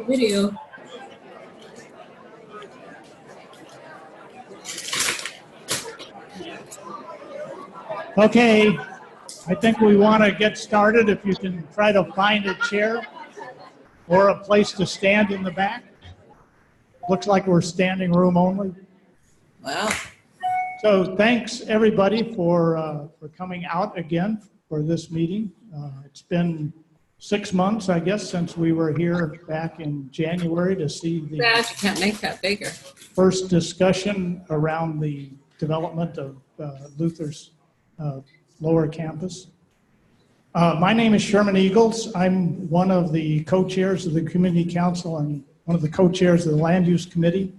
Video. Okay, I think we want to get started. If you can try to find a chair or a place to stand in the back. Looks like we're standing room only. Wow. So thanks everybody for coming out again for this meeting. It's been 6 months, I guess, since we were here back in January to see the You can't make that bigger. first discussion around the development of Luther's lower campus. My name is Sherman Eagles. I'm one of the co-chairs of the Community Council and one of the co-chairs of the Land Use Committee.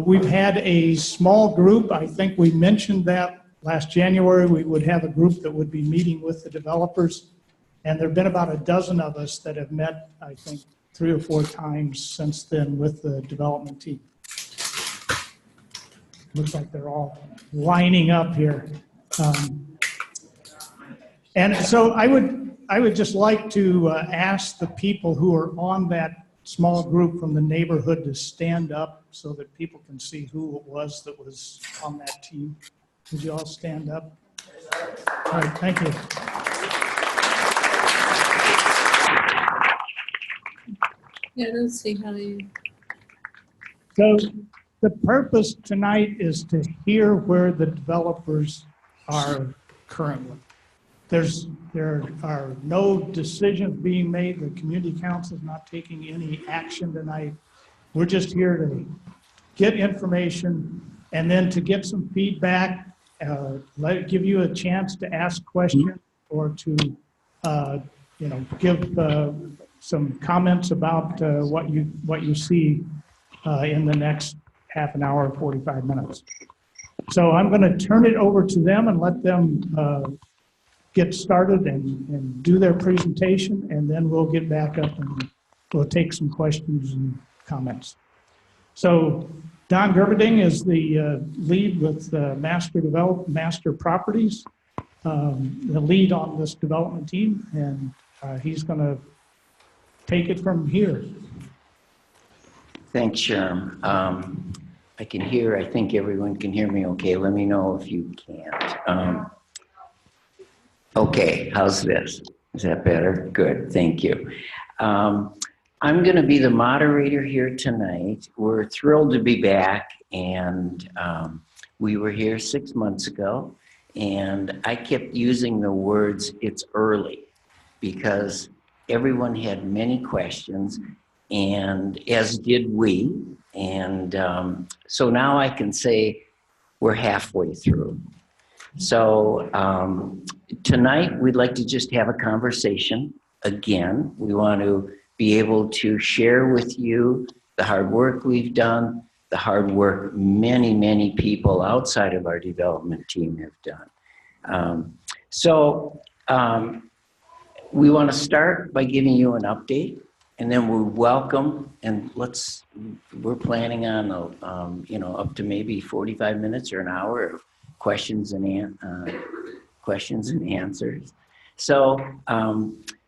We've had a small group. I think we mentioned that last January we would have a group that would be meeting with the developers. And there have been about a dozen of us that have met, I think, 3 or 4 times since then with the development team. Looks like they're all lining up here. And so I would just like to ask the people who are on that small group from the neighborhood to stand up so that people can see who it was that was on that team. Would you all stand up? All right, thank you. Yeah, let's see how you. So the purpose tonight is to hear where the developers are currently. There are no decisions being made. The Community Council is not taking any action tonight. We're just here to get information and then to get some feedback, give you a chance to ask questions or to give some comments about what you see in the next half an hour, 45 minutes. So I'm going to turn it over to them and let them get started and do their presentation, and then we'll get back up and we'll take some questions and comments. So Don Gerberding is the lead with Master Properties, the lead on this development team, and he's going to take it from here. Thanks, Sherm. I can hear, I think everyone can hear me okay. Let me know if you can't. Okay, how's this? Is that better? Good, thank you. I'm going to be the moderator here tonight. We're thrilled to be back, and we were here 6 months ago, and I kept using the words, it's early, because everyone had many questions, and as did we, and so now I can say we're halfway through. So tonight we'd like to just have a conversation again. We want to be able to share with you the hard work we've done, the hard work many people outside of our development team have done. We want to start by giving you an update, and then we welcome, and we're planning on up to maybe 45 minutes or an hour of questions and answers. So,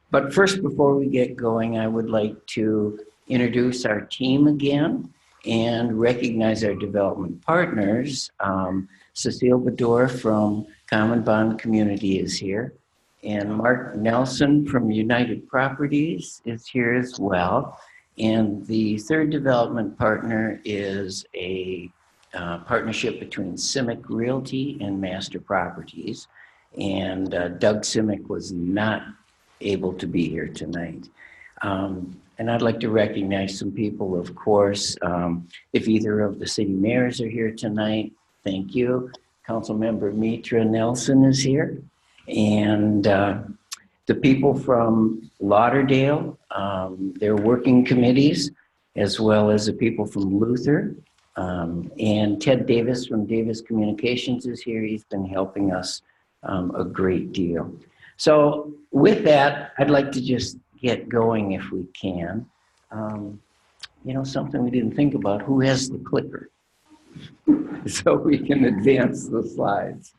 but first, before we get going, I would like to introduce our team again and recognize our development partners. Cecile Bador from Common Bond Community is here, and Mark Nelson from United Properties is here as well. And the third development partner is a partnership between Simic Realty and Master Properties. And Doug Simic was not able to be here tonight. And I'd like to recognize some people, of course. If either of the city mayors are here tonight, thank you. Councilmember Mitra Nelson is here. And the people from Lauderdale, their working committees, as well as the people from Luther. And Ted Davis from Davis Communications is here. He's been helping us a great deal. So with that, I'd like to just get going if we can. Something we didn't think about, who has the clicker? So we can advance the slides.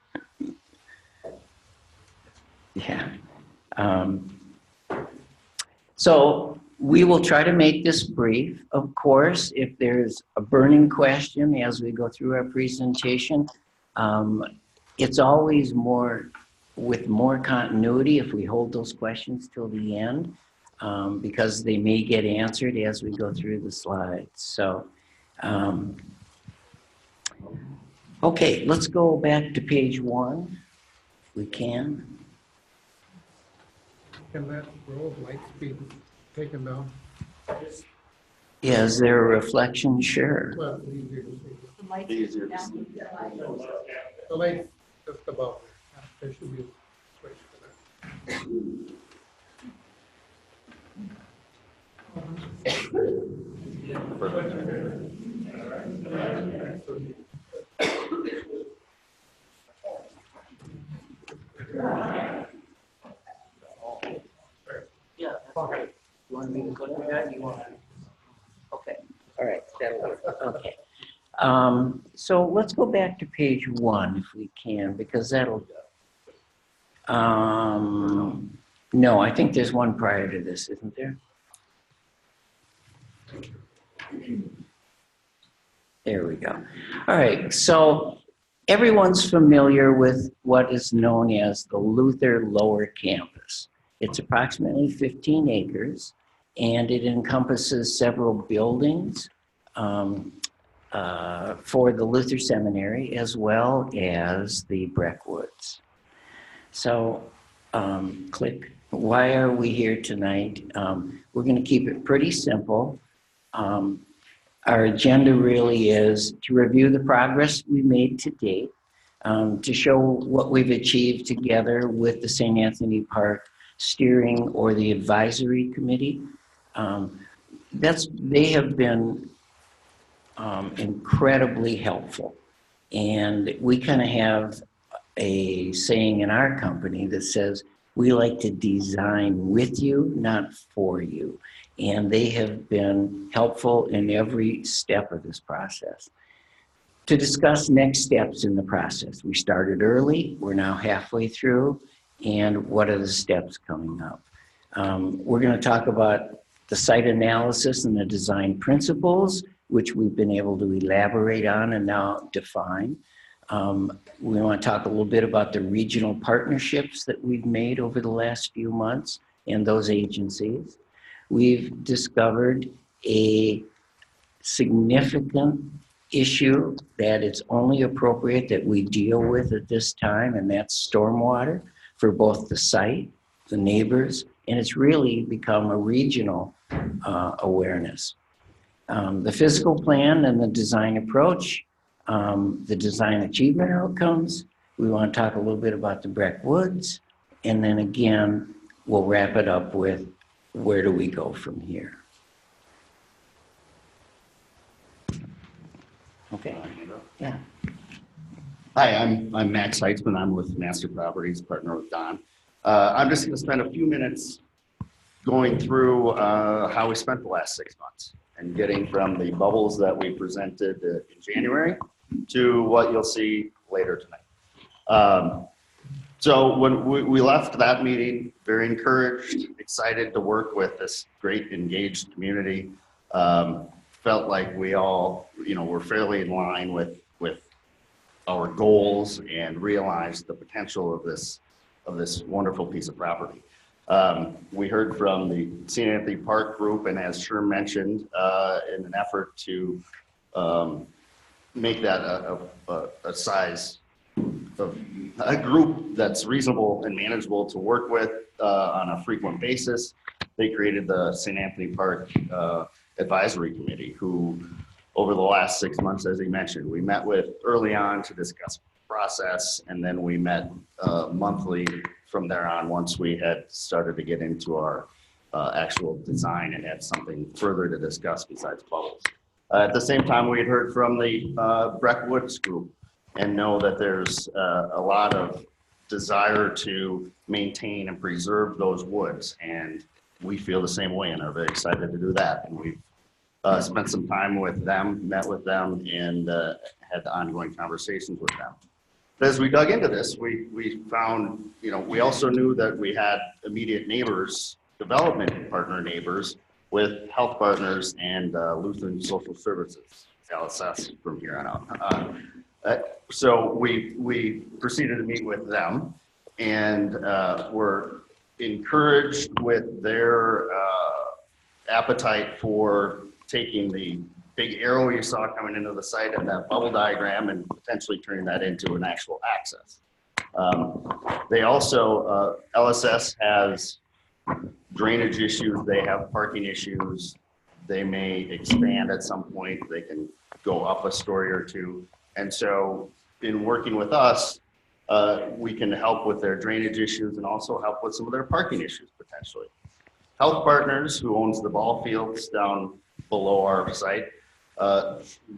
Yeah. So we will try to make this brief. Of course, if there's a burning question as we go through our presentation, It's always more with more continuity if we hold those questions till the end, because they may get answered as we go through the slides. So, okay, let's go back to page 1, if we can. Can that row of lights be taken down? Yeah, is there a reflection? Sure. Well, easier to see. Easier to see. The lights just above there. There should be a switch for that. Yeah, that's great. You want me to go through that? You want? Okay. All right. That'll work. Okay. So let's go back to page 1 if we can, because that'll. No, I think there's one prior to this, isn't there? There we go. All right. So everyone's familiar with what is known as the Luther Lower Campus. It's approximately 15 acres, and it encompasses several buildings for the Luther Seminary, as well as the Breckwoods. So, click. Why are we here tonight? We're going to keep it pretty simple. Our agenda really is to review the progress we made to date, to show what we've achieved together with the St. Anthony Park Steering or the Advisory Committee. They have been incredibly helpful. And we kind of have a saying in our company that says, we like to design with you, not for you. And they have been helpful in every step of this process. To discuss next steps in the process, we started early, we're now halfway through, and what are the steps coming up? We're going to talk about the site analysis and the design principles, which we've been able to elaborate on and now define. We want to talk a little bit about the regional partnerships that we've made over the last few months and those agencies. We've discovered a significant issue that it's only appropriate that we deal with at this time, and that's stormwater for both the site, the neighbors, and it's really become a regional awareness. The physical plan and the design approach, the design achievement outcomes. We want to talk a little bit about the Breckwoods, and then again, we'll wrap it up with where do we go from here. Okay. Yeah. Hi, I'm Max Heitzman. I'm with Master Properties, partner with Don. I'm just going to spend a few minutes going through how we spent the last 6 months and getting from the bubbles that we presented in January to what you'll see later tonight. So when we left that meeting, very encouraged, excited to work with this great engaged community. Felt like we all, were fairly in line with our goals and realized the potential of this wonderful piece of property. We heard from the St. Anthony Park group, and as Sherm mentioned, in an effort to make that a size of a group that's reasonable and manageable to work with on a frequent basis, they created the St. Anthony Park Advisory Committee, who over the last 6 months, as he mentioned, we met with early on to discuss process, and then we met monthly from there on once we had started to get into our actual design and had something further to discuss besides bubbles. At the same time, we had heard from the Breckwoods group and know that there's a lot of desire to maintain and preserve those woods, and we feel the same way and are very excited to do that. And we've spent some time with them, met with them, and had ongoing conversations with them. But as we dug into this, we found, we also knew that we had immediate neighbors, development partner neighbors, with health partners and Lutheran Social Services, LSS, from here on out. So we proceeded to meet with them, and were encouraged with their appetite for taking the big arrow you saw coming into the site and that bubble diagram and potentially turning that into an actual access. They also, LSS has drainage issues, they have parking issues, they may expand at some point, they can go up a story or two. And so in working with us, we can help with their drainage issues and also help with some of their parking issues potentially. Health Partners, who owns the ball fields down below our site,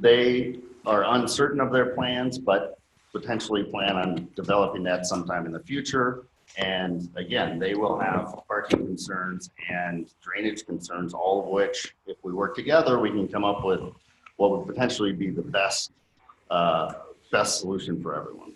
they are uncertain of their plans, but potentially plan on developing that sometime in the future. And again, they will have parking concerns and drainage concerns, all of which, if we work together, we can come up with what would potentially be the best solution for everyone.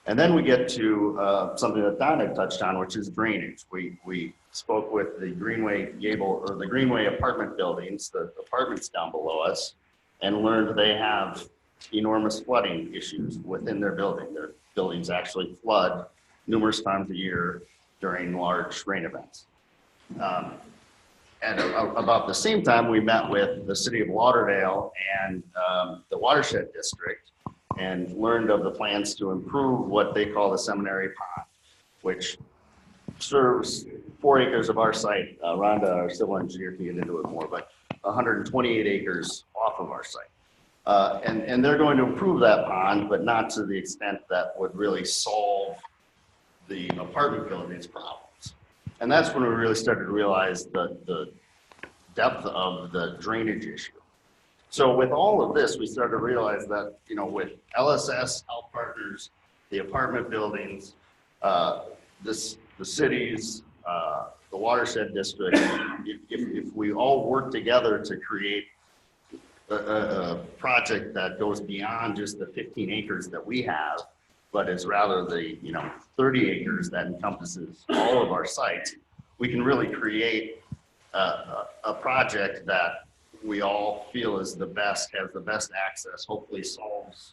And then we get to something that Don had touched on, which is drainage. We spoke with the Greenway Gable, or the Greenway apartment buildings, the apartments down below us, and learned they have enormous flooding issues within their building. Their buildings actually flood numerous times a year during large rain events. And about the same time, we met with the city of Lauderdale and the watershed district and learned of the plans to improve what they call the Seminary Pond, which serves 4 acres of our site. Rhonda, our civil engineer, can get into it more, but 128 acres off of our site. And they're going to improve that pond, but not to the extent that would really solve the apartment building's problems. And that's when we really started to realize the depth of the drainage issue. So with all of this, we started to realize that, you know, with LSS, Health Partners, the apartment buildings, the cities, the watershed district, if we all work together to create a project that goes beyond just the 15 acres that we have, but is rather the 30 acres that encompasses all of our sites, we can really create a project that we all feel is the best, has the best access, hopefully solves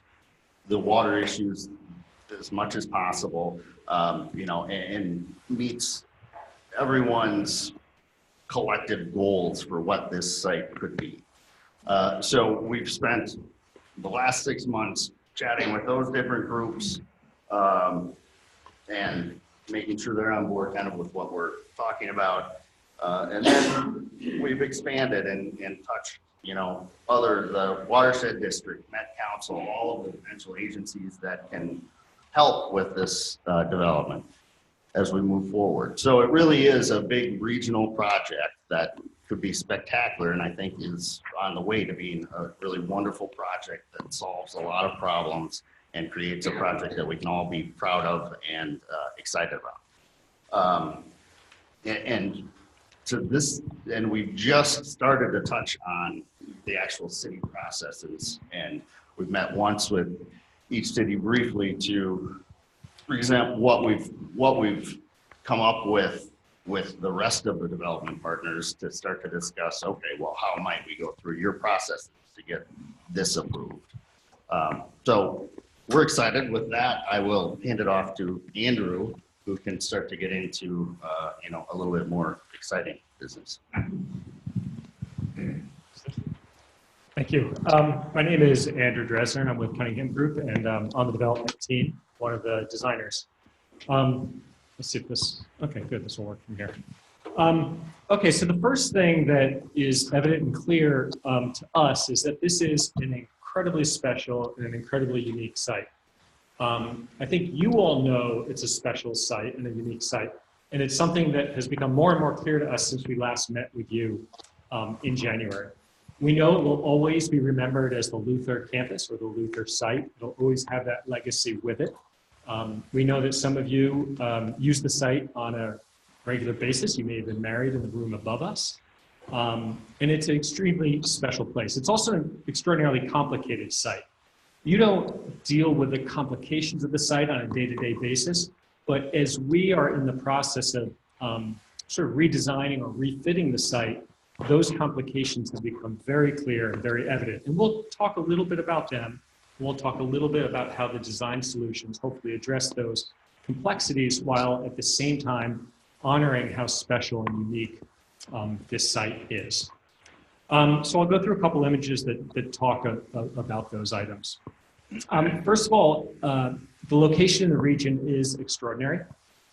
the water issues as much as possible, and meets everyone's collective goals for what this site could be. So we've spent the last 6 months chatting with those different groups and making sure they're on board kind of with what we're talking about. And then we've expanded and touched, the watershed district, Met Council, all of the potential agencies that can help with this development as we move forward. So it really is a big regional project that could be spectacular, and I think is on the way to being a really wonderful project that solves a lot of problems and creates a project that we can all be proud of and excited about. And we've just started to touch on the actual city processes, and we've met once with each city briefly to present what we've come up with the rest of the development partners to start to discuss, okay, well, how might we go through your processes to get this approved? So we're excited with that. I will hand it off to Andrew, who can start to get into a little bit more exciting business. Thank you. My name is Andrew Dresner, and I'm with Cunningham Group, and on the development team, one of the designers. Let's see if this, okay, good, this will work from here. Okay, so the first thing that is evident and clear to us is that this is an incredibly special and an incredibly unique site. I think you all know it's a special site and a unique site, and it's something that has become more and more clear to us since we last met with you in January. We know it will always be remembered as the Luther campus or the Luther site. It'll always have that legacy with it. We know that some of you use the site on a regular basis. You may have been married in the room above us. And it's an extremely special place. It's also an extraordinarily complicated site. You don't deal with the complications of the site on a day-to-day basis, but as we are in the process of sort of redesigning or refitting the site, those complications have become very clear and very evident. And we'll talk a little bit about them We'll talk a little bit about how the design solutions hopefully address those complexities while at the same time honoring how special and unique this site is. So I'll go through a couple images that talk about those items. First of all, the location in the region is extraordinary.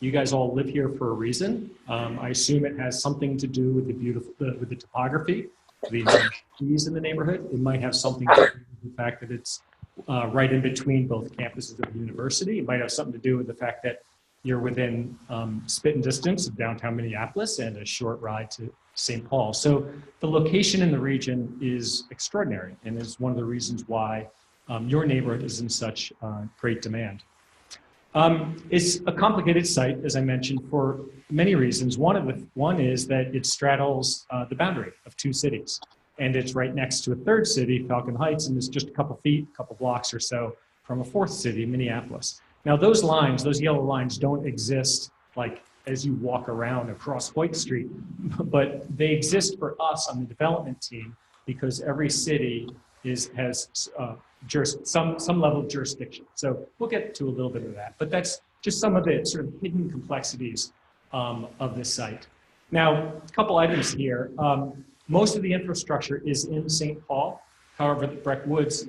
You guys all live here for a reason. I assume it has something to do with the topography, the trees in the neighborhood. It might have something to do with the fact that it's right in between both campuses of the university. It might have something to do with the fact that you're within spitting distance of downtown Minneapolis and a short ride to St. Paul. So the location in the region is extraordinary and is one of the reasons why your neighborhood is in such great demand. It's a complicated site, as I mentioned, for many reasons. One is that it straddles the boundary of two cities, and it's right next to a third city, Falcon Heights, and it's just a couple blocks or so from a fourth city, Minneapolis. Now, those lines, those yellow lines, don't exist like as you walk around across Hoyt Street, but they exist for us on the development team because every city has some level of jurisdiction. So we'll get to a little bit of that, but that's just some of the sort of hidden complexities of this site. Now, a couple items here. Most of the infrastructure is in St. Paul. However, Breck Woods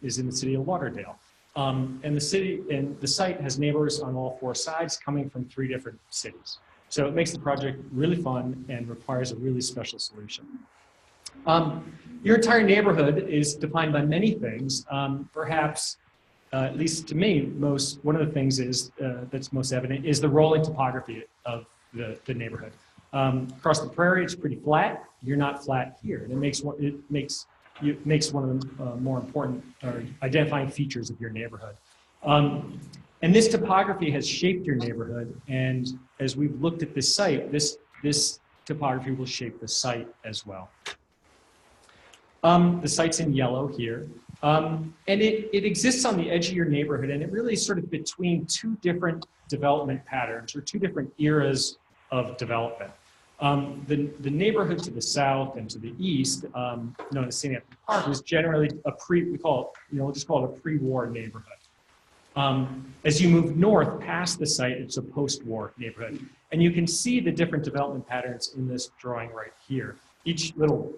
is in the city of Lauderdale. And the site has neighbors on all four sides coming from 3 different cities. So it makes the project really fun and requires a really special solution. Your entire neighborhood is defined by many things. Perhaps, at least to me, one of the things that's most evident is the rolling topography of the neighborhood. Across the prairie, it's pretty flat. You're not flat here. And it makes one of the more important identifying features of your neighborhood. And this topography has shaped your neighborhood. And as we've looked at this site, this topography will shape the site as well. The site's in yellow here. And it exists on the edge of your neighborhood, and it really is sort of between 2 different development patterns or 2 different eras of development. The neighborhood to the south and to the east, known as St. Anthony Park, is generally we'll just call it a pre-war neighborhood. As you move north past the site, it's a post-war neighborhood. And you can see the different development patterns in this drawing right here. Each little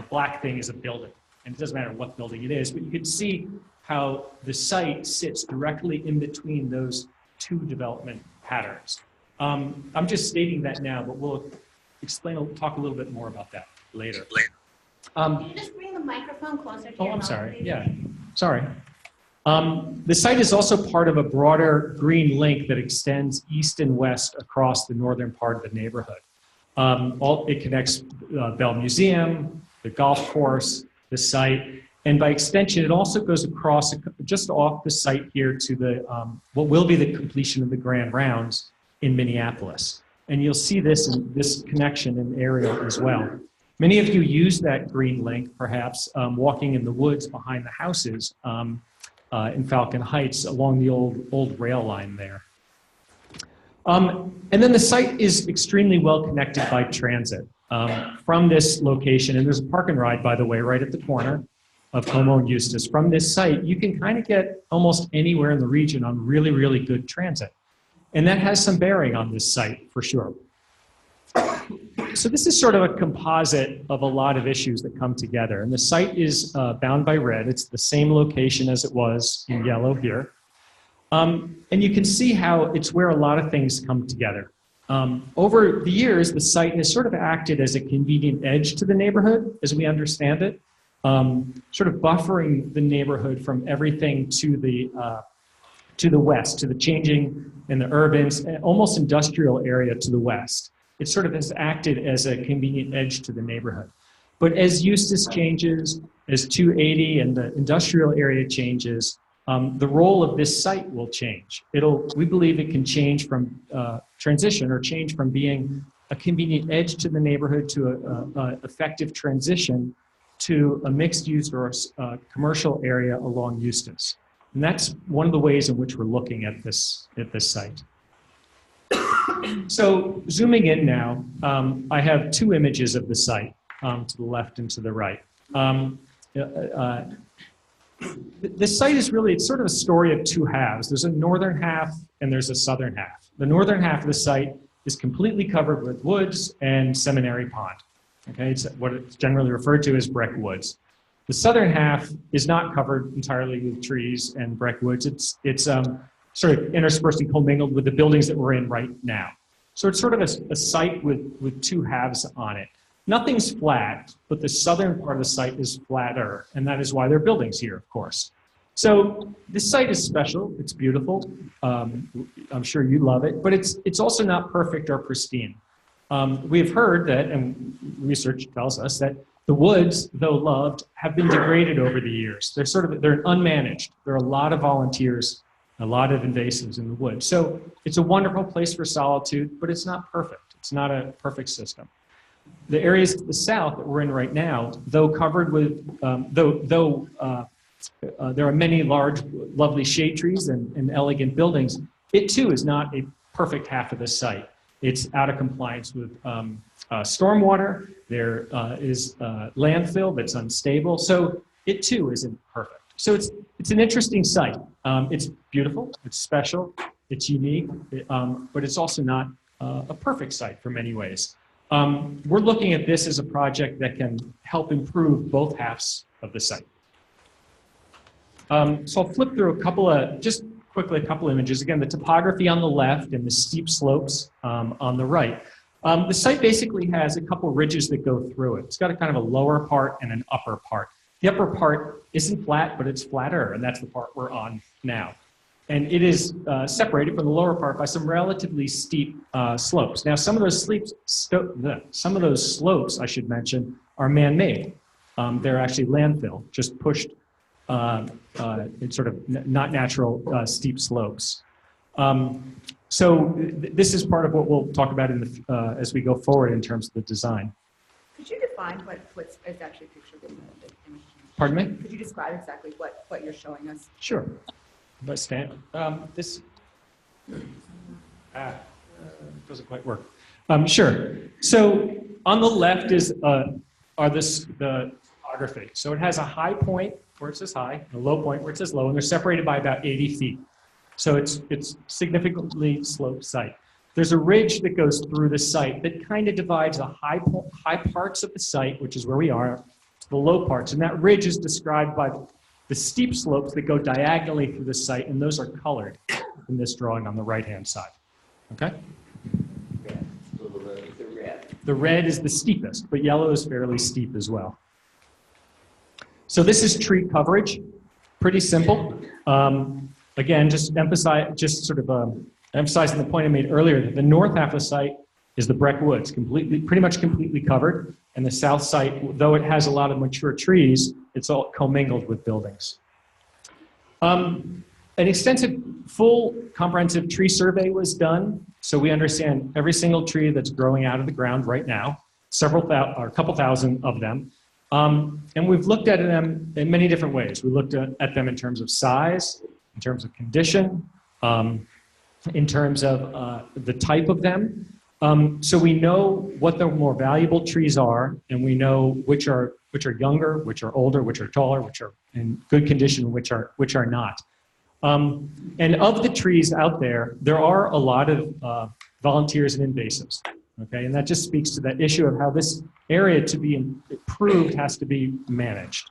black thing is a building, and it doesn't matter what building it is, but you can see how the site sits directly in between those 2 development patterns. I'm just stating that now, but we'll talk a little bit more about that later. Can you just bring the microphone closer to your mouth? I'm sorry. Please? Yeah, sorry. The site is also part of a broader green link that extends east and west across the northern part of the neighborhood. It connects Bell Museum, the golf course, the site, and by extension, it also goes across just off the site here to the what will be the completion of the Grand Rounds in Minneapolis. And you'll see this connection in aerial as well. Many of you use that green link, perhaps, walking in the woods behind the houses in Falcon Heights along the old rail line there. And then the site is extremely well connected by transit from this location. And there's a park and ride, by the way, right at the corner of Como and Eustis. From this site, you can kind of get almost anywhere in the region on really, really good transit. And that has some bearing on this site for sure. So this is sort of a composite of a lot of issues that come together. And the site is bound by red. It's the same location as it was in yellow here. And you can see how it's where a lot of things come together. Over the years, the site has sort of acted as a convenient edge to the neighborhood, as we understand it, sort of buffering the neighborhood from everything to the west, to the changing in the urban, almost industrial area to the west. It sort of has acted as a convenient edge to the neighborhood. But as Eustis changes, as 280 and the industrial area changes, the role of this site will change. We believe it can change from transition or change from being a convenient edge to the neighborhood to an effective transition to a mixed use or a commercial area along Eustis. And that's one of the ways in which we're looking at this site. So zooming in now, I have 2 images of the site to the left and to the right. this site is really, it's sort of a story of two halves. There's a northern half and there's a southern half. The northern half of the site is completely covered with woods and Seminary Pond. Okay, it's what it's generally referred to as Breck Woods. The southern half is not covered entirely with trees and Breck Woods. It's sort of interspersed and commingled with the buildings that we're in right now. So it's sort of a site with two halves on it. Nothing's flat, but the southern part of the site is flatter, and that is why there are buildings here, of course. So this site is special. It's beautiful. I'm sure you love it, but it's also not perfect or pristine. We've heard that, and research tells us that the woods, though loved, have been degraded over the years. They're unmanaged. There are a lot of volunteers, a lot of invasives in the woods. So it's a wonderful place for solitude, but it's not perfect. It's not a perfect system. The areas to the south that we're in right now, though covered with, there are many large, lovely shade trees and elegant buildings, it too is not a perfect half of the site. It's out of compliance with stormwater. There is landfill that's unstable. So it too isn't perfect. So it's an interesting site. It's beautiful, it's special, it's unique, but it's also not a perfect site for many ways. We're looking at this as a project that can help improve both halves of the site. So I'll flip through just quickly a couple images. Again, the topography on the left and the steep slopes on the right. The site basically has a couple ridges that go through it. It's got a kind of a lower part and an upper part. The upper part isn't flat, but it's flatter, and that's the part we're on now. And it is separated from the lower part by some relatively steep slopes. Now, some of those slopes, I should mention, are man-made. They're actually landfill, just pushed in sort of not natural steep slopes. So this is part of what we'll talk about as we go forward in terms of the design. Could you define what's actually pictured in the image? Pardon me? Could you describe exactly what you're showing us? Sure. But stand. This doesn't quite work. Sure. So on the left is the topography. So it has a high point where it says high, and a low point where it says low, and they're separated by about 80 feet. So it's significantly sloped site. There's a ridge that goes through the site that kind of divides the high parts of the site, which is where we are, to the low parts. And that ridge is described by the steep slopes that go diagonally through the site, and those are colored in this drawing on the right-hand side. Okay? The red is the steepest, but yellow is fairly steep as well. So this is tree coverage, pretty simple. Again, emphasizing the point I made earlier that the north half of the site is the Breck Woods, pretty much completely covered, and the south site, though it has a lot of mature trees, it's all commingled with buildings. An extensive, full, comprehensive tree survey was done, so we understand every single tree that's growing out of the ground right now, a couple thousand of them. And we've looked at them in many different ways. We looked at them in terms of size, in terms of condition, in terms of the type of them. So we know what the more valuable trees are, and we know which are younger, which are older, which are taller, which are in good condition, which are not. And of the trees out there, there are a lot of volunteers and invasives. Okay, and that just speaks to that issue of how this area to be improved has to be managed.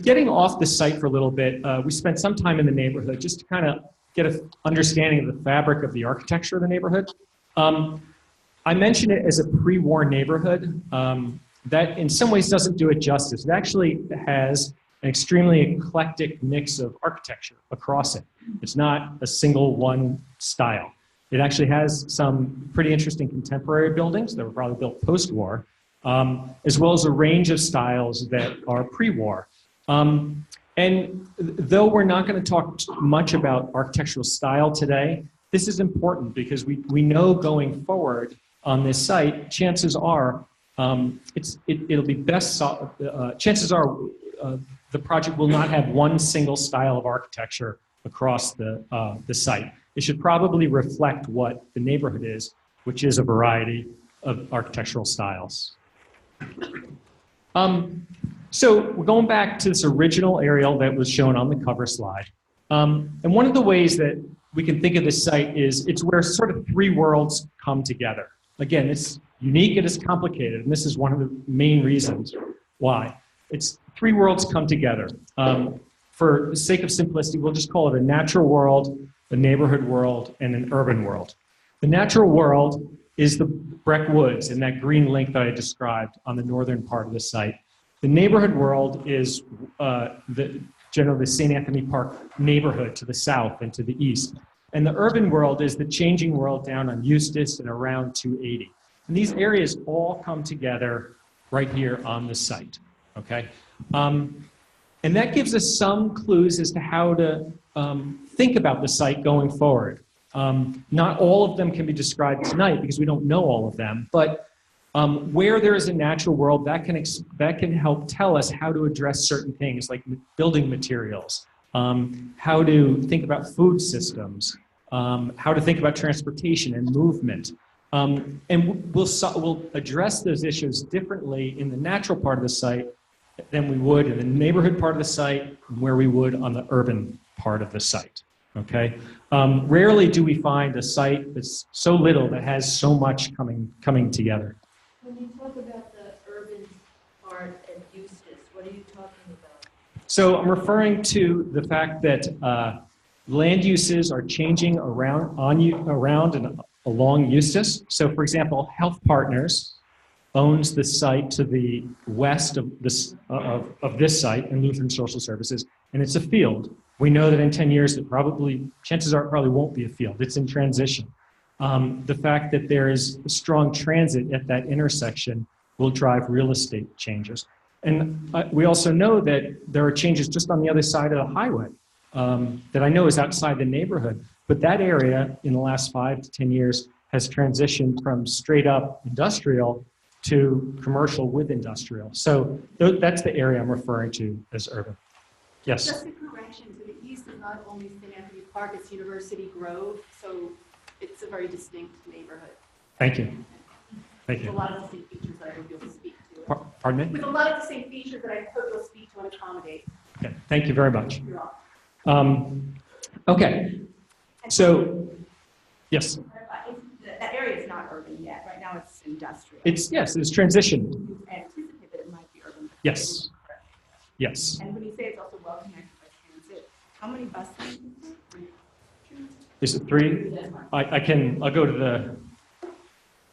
Getting off the site for a little bit, we spent some time in the neighborhood just to kind of get an understanding of the fabric of the architecture of the neighborhood. I mentioned it as a pre-war neighborhood. That in some ways doesn't do it justice. It actually has an extremely eclectic mix of architecture across it. It's not a single one style. It actually has some pretty interesting contemporary buildings that were probably built post-war, as well as a range of styles that are pre-war. And though we're not going to talk much about architectural style today, this is important because we know going forward on this site, chances are it'll be best. Chances are the project will not have one single style of architecture across the site. It should probably reflect what the neighborhood is, which is a variety of architectural styles. So we're going back to this original aerial that was shown on the cover slide. And one of the ways that we can think of this site is it's where sort of three worlds come together. Again, it's unique and it's complicated, and this is one of the main reasons why. It's three worlds come together. For the sake of simplicity, we'll just call it a natural world, a neighborhood world, and an urban world. The natural world is the Breck Woods and that green link that I described on the northern part of the site. The neighborhood world is generally the St. Anthony Park neighborhood to the south and to the east. And the urban world is the changing world down on Eustis and around 280. And these areas all come together right here on the site, okay? And that gives us some clues as to how to think about the site going forward. Not all of them can be described tonight because we don't know all of them, but where there is a natural world, that can help tell us how to address certain things like building materials, how to think about food systems, how to think about transportation and movement. And we'll address those issues differently in the natural part of the site than we would in the neighborhood part of the site, where we would on the urban part of the site, okay? Rarely do we find a site that's so little that has so much coming together. When you talk about the urban part at Eustis, what are you talking about? So I'm referring to the fact that land uses are changing around and along Eustis. So for example, Health Partners owns the site to the west of this site in Lutheran Social Services, and it's a field. We know that in 10 years, chances are it probably won't be a field. It's in transition. The fact that there is strong transit at that intersection will drive real estate changes. And we also know that there are changes just on the other side of the highway that I know is outside the neighborhood. But that area in the last 5 to 10 years has transitioned from straight up industrial to commercial with industrial. So that's the area I'm referring to as urban. Yes? Just a correction, to the east is not only St. Anthony Park, it's University Grove, so it's a very distinct neighborhood. Thank you. Thank With a you. lot of the same features that I hope you'll speak to. Pardon me? With a lot of the same features that I hope you'll speak to and accommodate. Okay. Thank you very much. You're welcome. Okay. So, yes. That area is not urban yet. Right now it's industrial. It's transitioned. You anticipate that it might be urban. Yes. Yes. And when you say it's also well connected by transit, how many bus lanes? Is it 3? I'll go to the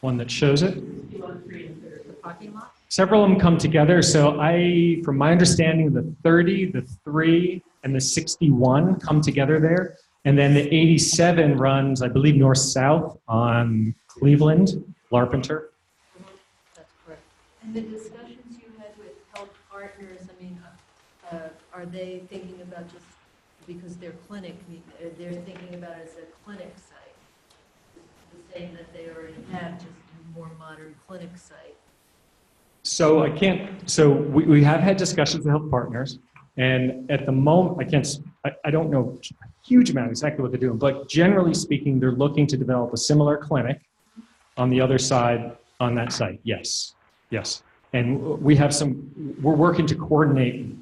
one that shows it. The parking lot? Several of them come together. So from my understanding, the 30, the 3, and the 61 come together there. And then the 87 runs, I believe, north-south on Cleveland, Larpenteur. That's correct. And the discussions you had with Health Partners, I mean, are they thinking about just, because their clinic, they're thinking about it as a clinic site? The same that they already have, just a more modern clinic site. So we have had discussions with Health Partners, and at the moment, I don't know a huge amount exactly what they're doing, but generally speaking, they're looking to develop a similar clinic on the other side on that site. Yes, yes. And we're working to coordinate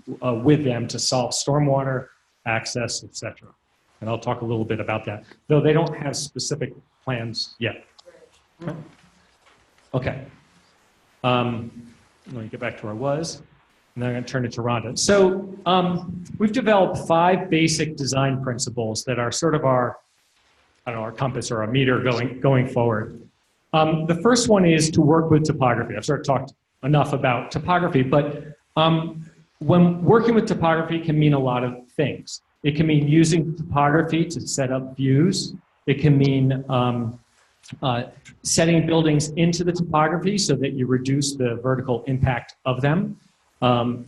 with them to solve stormwater, access, et cetera. And I'll talk a little bit about that, though they don't have specific plans yet. Okay. Let me get back to where I was, and then I'm going to turn it to Rhonda. So we've developed 5 basic design principles that are sort of our compass or our meter going forward. The first one is to work with topography. I've sort of talked enough about topography, but when working with topography can mean a lot of things. It can mean using topography to set up views. It can mean setting buildings into the topography so that you reduce the vertical impact of them.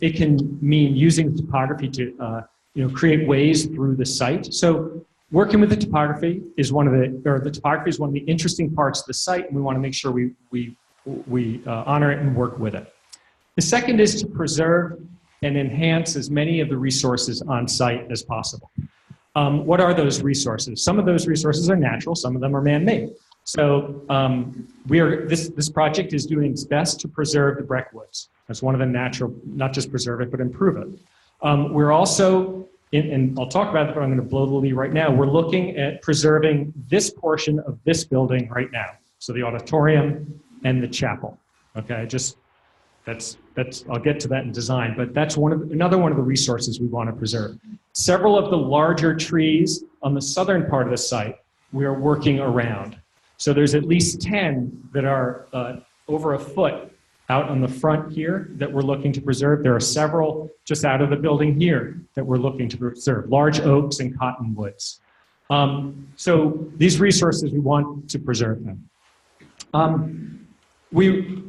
It can mean using topography to create ways through the site. So working with the topography is one of the interesting parts of the site, and we want to make sure we honor it and work with it. The second is to preserve and enhance as many of the resources on site as possible. What are those resources? Some of those resources are natural, some of them are man-made. So this project is doing its best to preserve the Breckwoods. That's one of the natural, not just preserve it, but improve it. We're also, and I'll talk about it, but I'm going to blow the lead right now. We're looking at preserving this portion of this building right now. So the auditorium and the chapel. Okay, I'll get to that in design, but that's another one of the resources we want to preserve. Several of the larger trees on the southern part of the site we are working around. So there's at least 10 that are over a foot out on the front here that we're looking to preserve. There are several just out of the building here that we're looking to preserve, large oaks and cottonwoods. So these resources, we want to preserve them.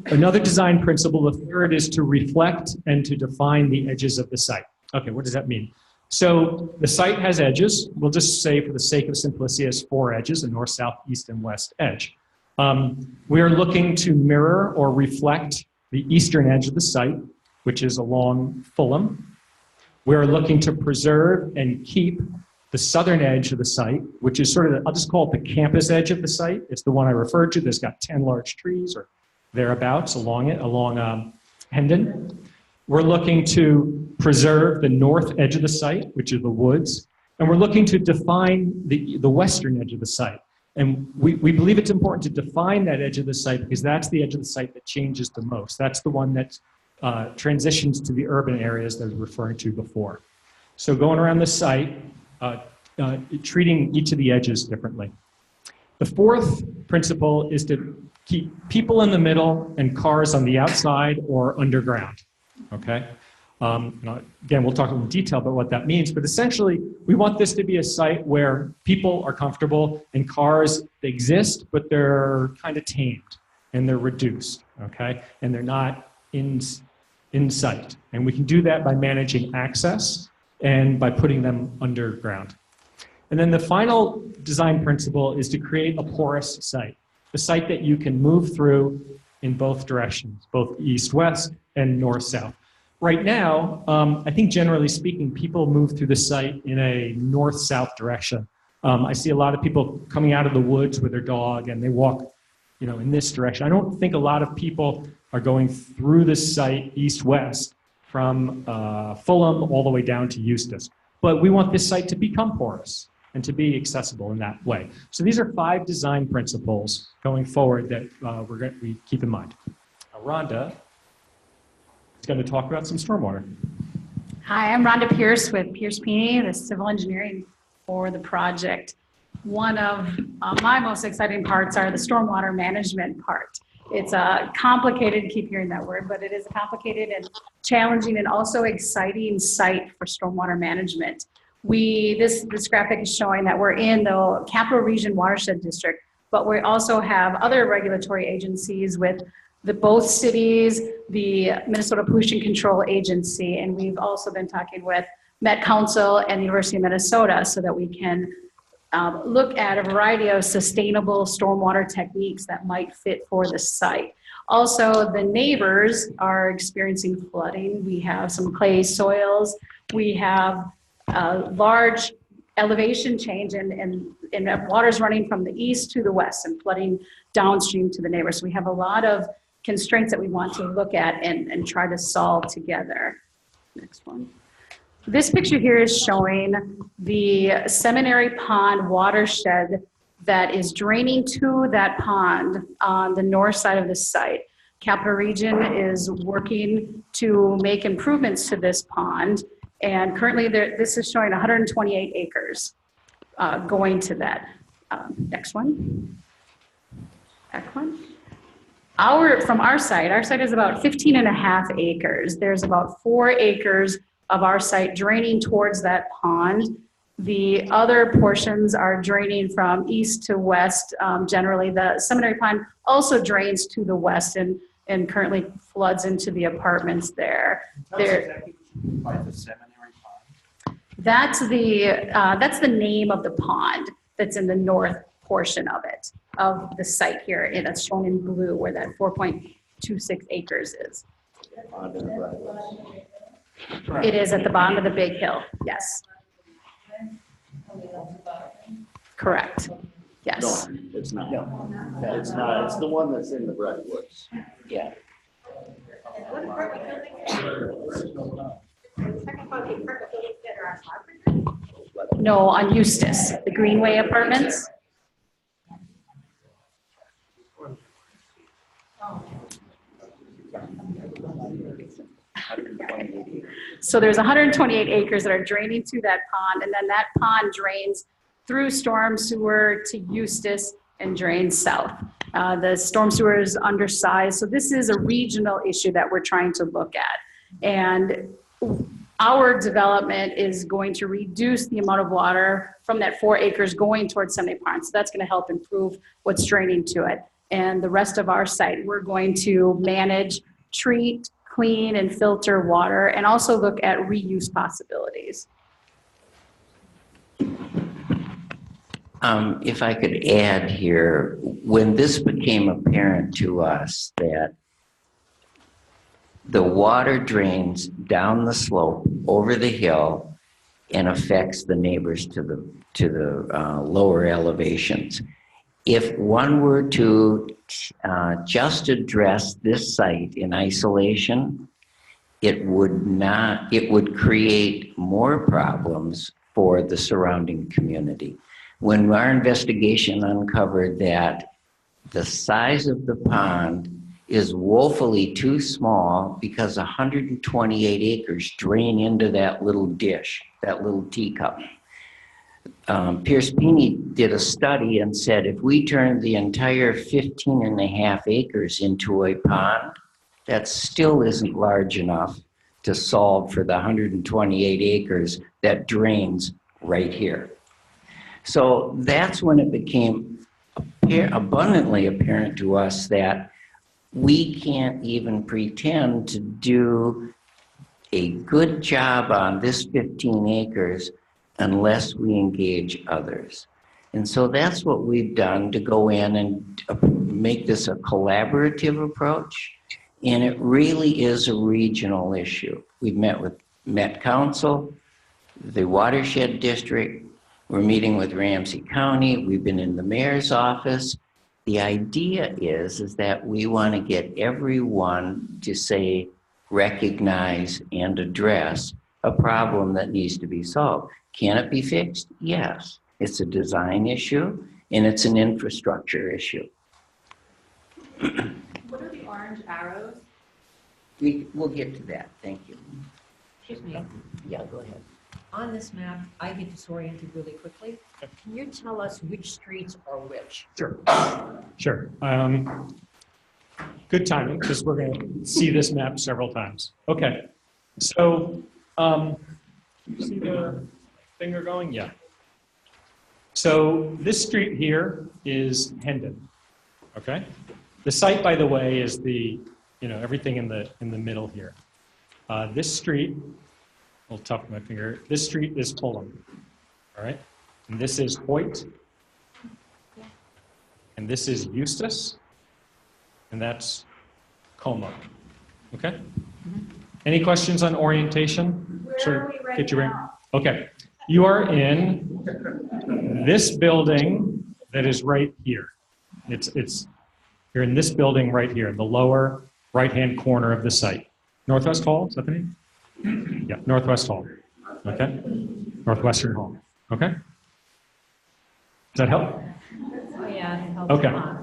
Another design principle, the third, is to reflect and to define the edges of the site. Okay, what does that mean? So the site has edges. We'll just say, for the sake of simplicity, it has 4 edges, a north, south, east, and west edge. We are looking to mirror or reflect the eastern edge of the site, which is along Fulham. We're looking to preserve and keep the southern edge of the site, which is sort of, I'll just call it the campus edge of the site. It's the one I referred to. There's got 10 large trees or thereabouts along it, along Hendon. We're looking to preserve the north edge of the site, which is the woods, and we're looking to define the western edge of the site. And we believe it's important to define that edge of the site because that's the edge of the site that changes the most. That's the one that transitions to the urban areas that I was referring to before. So going around the site, treating each of the edges differently. The fourth principle is to keep people in the middle and cars on the outside or underground. Okay. Again, we'll talk in detail about what that means, but essentially, we want this to be a site where people are comfortable and cars exist, but they're kind of tamed and they're reduced, okay? And they're not in sight. And we can do that by managing access and by putting them underground. And then the final design principle is to create a porous site, a site that you can move through in both directions, both east-west and north-south. Right now, I think generally speaking, people move through the site in a north-south direction. I see a lot of people coming out of the woods with their dog and they walk, in this direction. I don't think a lot of people are going through the site east-west from Fulham all the way down to Eustis. But we want this site to become porous and to be accessible in that way. So these are 5 design principles going forward that we keep in mind. Now, Rhonda is going to talk about some stormwater. Hi, I'm Rhonda Pierce with Pierce Pini, the civil engineering for the project. One of my most exciting parts are the stormwater management part. It's a complicated, keep hearing that word, but it is a complicated and challenging and also exciting site for stormwater management. This graphic is showing that we're in the Capital Region Watershed District, but we also have other regulatory agencies with both cities, the Minnesota Pollution Control Agency, and we've also been talking with Met Council and the University of Minnesota so that we can look at a variety of sustainable stormwater techniques that might fit for the site. Also, the neighbors are experiencing flooding. We have some clay soils. We have a large elevation change and water's running from the east to the west and flooding downstream to the neighbors. So we have a lot of constraints that we want to look at and try to solve together. Next one. This picture here is showing the Seminary Pond watershed that is draining to that pond on the north side of the site. Capital Region is working to make improvements to this pond, and currently this is showing 128 acres going to that. Next one. Back one. From our site is about 15 and a half acres. There's about 4 acres of our site draining towards that pond. The other portions are draining from east to west. Generally, the Seminary Pond also drains to the west and currently floods into the apartments there. By the Seminary Pond. That's the name of the pond that's in the north portion of it, of the site here, and that's shown in blue where that 4.26 acres is. It is at the bottom of the big hill, yes. Correct. Yes. No, it's not. No. It's not. It's the one that's in the redwoods. Yeah. What apartment building? Second part, the apartment buildings that are on Harvard? No, on Eustis, the Greenway Apartments. So there's 128 acres that are draining to that pond, and then that pond drains through storm sewer to Eustis and drains south. The storm sewer is undersized, so this is a regional issue that we're trying to look at. And our development is going to reduce the amount of water from that 4 acres going towards Sunday Pond. So that's going to help improve what's draining to it. And the rest of our site, we're going to manage, treat, clean, and filter water, and also look at reuse possibilities. If I could add here, when this became apparent to us that the water drains down the slope over the hill and affects the neighbors to the lower elevations, if one were to just address this site in isolation, it would create more problems for the surrounding community. When our investigation uncovered that the size of the pond is woefully too small because 128 acres drain into that little dish, that little teacup. Pierce Pini did a study and said if we turned the entire 15.5 acres into a pond, that still isn't large enough to solve for the 128 acres that drains right here. So that's when it became abundantly apparent to us that we can't even pretend to do a good job on this 15 acres unless we engage others. And so that's what we've done to go in and make this a collaborative approach. And it really is a regional issue. We've met with Met Council, the Watershed District, we're meeting with Ramsey County, we've been in the mayor's office. The idea is that we want to get everyone to say, recognize and address a problem that needs to be solved. Can it be fixed? Yes. It's a design issue and it's an infrastructure issue. What are the orange arrows? We'll get to that. Thank you. Excuse me, Yeah, go ahead. on this map, I get disoriented really quickly. Can you tell us which streets are which? Sure. Sure. Good timing, because we're going to see this map several times. Okay. So, you see the finger going? Yeah. So this street here is Hendon. Okay. The site, by the way, is everything in the middle here. This street, a little tough with my finger. This street is Fulham. All right. And this is Hoyt. And this is Eustis. And that's Como. Okay? Any questions on orientation? Where are we right Get you now? Okay. You are in this building that is right here. You're in this building right here, the lower right-hand corner of the site. Northwest Hall, is that the name? Yeah, Northwest Hall. Okay? Northwestern Hall. Okay? Does that help? Oh, yeah, it helps Okay. a lot.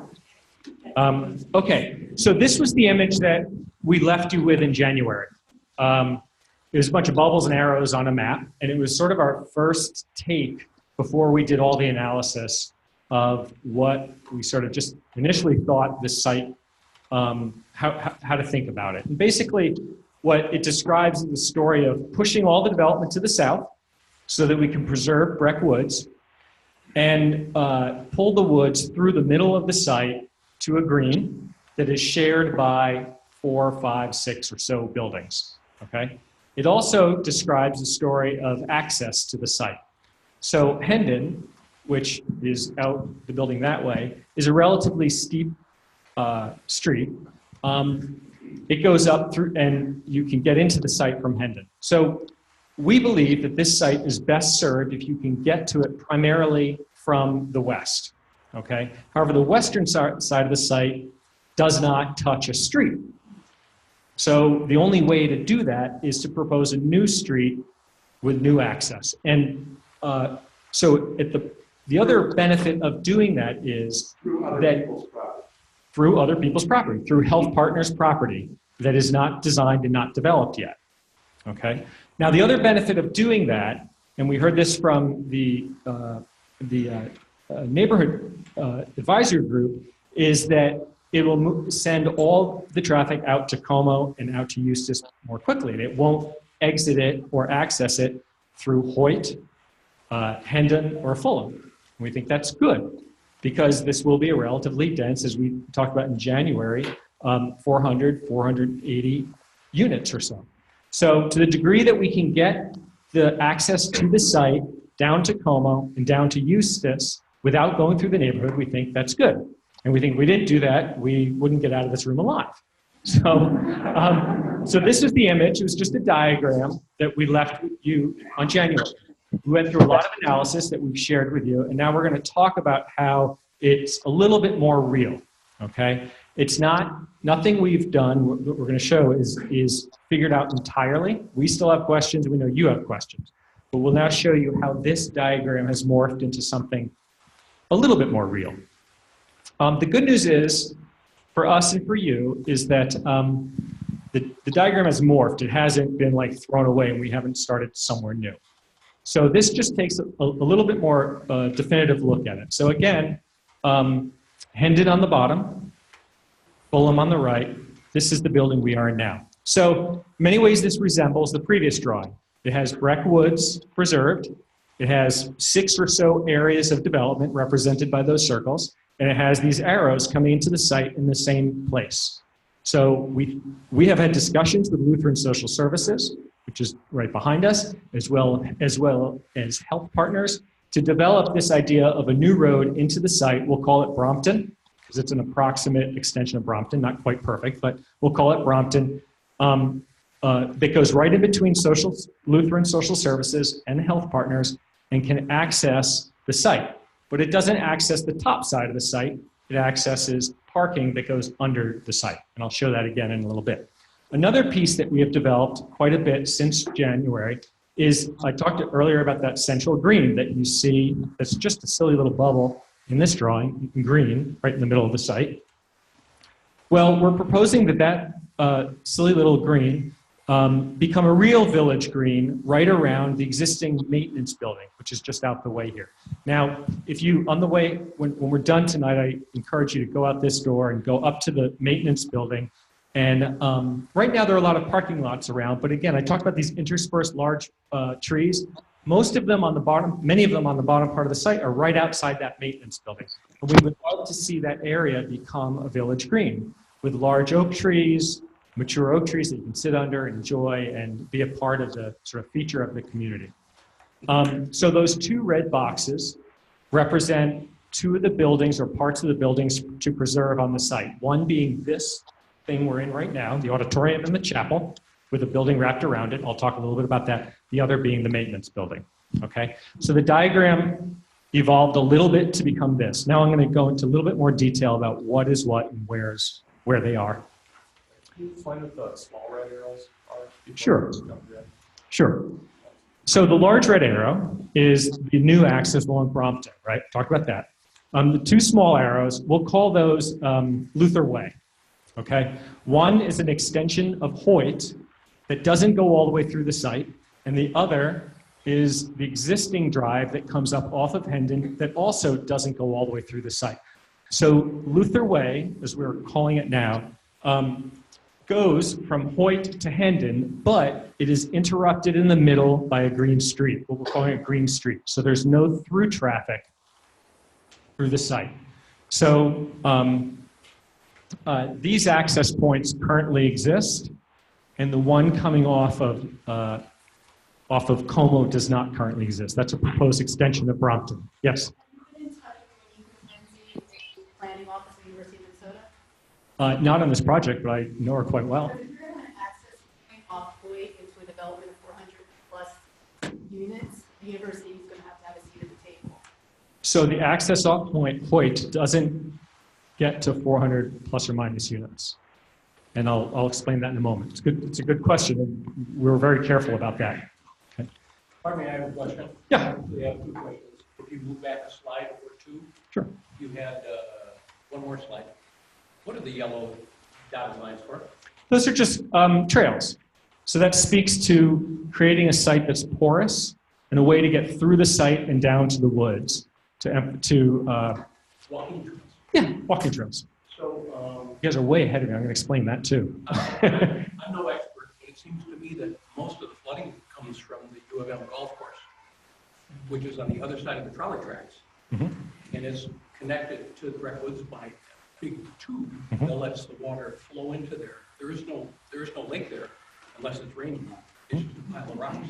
Okay, so this was the image that we left you with in January. There's a bunch of bubbles and arrows on a map, and it was sort of our first take before we did all the analysis of what we sort of just initially thought this site, how to think about it. And basically, what it describes is the story of pushing all the development to the south so that we can preserve Breck Woods and pull the woods through the middle of the site to a green that is shared by 4, 5, 6 or so buildings, okay? It also describes the story of access to the site. So Hendon, which is out the building that way, is a relatively steep street. It goes up through, and you can get into the site from Hendon. So we believe that this site is best served if you can get to it primarily from the west. Okay. However, the western side of the site does not touch a street. So the only way to do that is to propose a new street with new access. And so the other benefit of doing that is that through other people's property, through Health Partners property that is not designed and not developed yet. Okay. Now the other benefit of doing that, and we heard this from the neighborhood advisory group, is that it will send all the traffic out to Como and out to Eustis more quickly. And it won't exit it or access it through Hoyt, Hendon, or Fulham. And we think that's good because this will be a relatively dense, as we talked about in January, 400, 480 units or so. So to the degree that we can get the access to the site down to Como and down to Eustis without going through the neighborhood, we think that's good. And we think if we didn't do that, we wouldn't get out of this room alive. So, so this is the image. It was just a diagram that we left with you on January. We went through a lot of analysis that we've shared with you, and now we're going to talk about how it's a little bit more real, okay? It's nothing we've done, what we're going to show is figured out entirely. We still have questions, and we know you have questions. But we'll now show you how this diagram has morphed into something a little bit more real. The good news is, for us and for you, is that the diagram has morphed. It hasn't been like thrown away and we haven't started somewhere new. So this just takes a little bit more definitive look at it. So again, Hendon on the bottom, Fulham on the right. This is the building we are in now. So in many ways this resembles the previous drawing. It has Breck Woods preserved. It has 6 or so areas of development represented by those circles. And it has these arrows coming into the site in the same place. So we have had discussions with Lutheran Social Services, which is right behind us, as well as Health Partners, to develop this idea of a new road into the site. We'll call it Brompton, because it's an approximate extension of Brompton, not quite perfect, but we'll call it Brompton, that goes right in between Lutheran Social Services and Health Partners and can access the site. But it doesn't access the top side of the site. It accesses parking that goes under the site. And I'll show that again in a little bit. Another piece that we have developed quite a bit since January is, I talked earlier about that central green that you see, that's just a silly little bubble in this drawing, in green, right in the middle of the site. Well, we're proposing that silly little green become a real village green right around the existing maintenance building, which is just out the way here. Now, if you, on the way, when we're done tonight, I encourage you to go out this door and go up to the maintenance building. And right now there are a lot of parking lots around, but again, I talked about these interspersed large trees. Most of them on the bottom, many of them on the bottom part of the site are right outside that maintenance building. And we would love to see that area become a village green with large oak trees, mature oak trees that you can sit under, enjoy, and be a part of the sort of feature of the community. So those 2 red boxes represent 2 of the buildings or parts of the buildings to preserve on the site. One being this thing we're in right now, the auditorium and the chapel, with a building wrapped around it. I'll talk a little bit about that. The other being the maintenance building, okay? So the diagram evolved a little bit to become this. Now I'm going to go into a little bit more detail about what is what and where they are. Can you explain what the small red arrows are? Sure. Sure. So the large red arrow is the new access along Brompton, right? Talk about that. The 2 small arrows, we'll call those Luther Way, okay? One is an extension of Hoyt that doesn't go all the way through the site, and the other is the existing drive that comes up off of Hendon that also doesn't go all the way through the site. So Luther Way, as we're calling it now, goes from Hoyt to Hendon, but it is interrupted in the middle by a green street, what we're calling a green street. So there's no through traffic through the site. So these access points currently exist, and the one coming off of Como does not currently exist. That's a proposed extension of Brompton. Yes? Planning Office of the University of Minnesota? Not on this project, but I know her quite well. If you're going to access point off Hoyt into a development of 400 plus units, the university is going to have a seat at the table. So the access off point doesn't get to 400 plus or minus units. And I'll explain that in a moment. It's a good question. And we were very careful about that. Okay. Pardon me, I have a question. Yeah. We have two questions. If you move back a slide or two. Sure. You had one more slide. What are the yellow dotted lines for? Those are just trails. So that speaks to creating a site that's porous and a way to get through the site and down to the woods Walking trails. yeah, walking trails. So You guys are way ahead of me. I'm going to explain that too. I'm no expert, but it seems to me that most of the flooding comes from the U of M golf course, which is on the other side of the trolley tracks. Mhm. And it's connected to the Breck Woods by a big tube Mhm. that lets the water flow into there. There is no lake there unless it's raining. It's just a pile of rocks.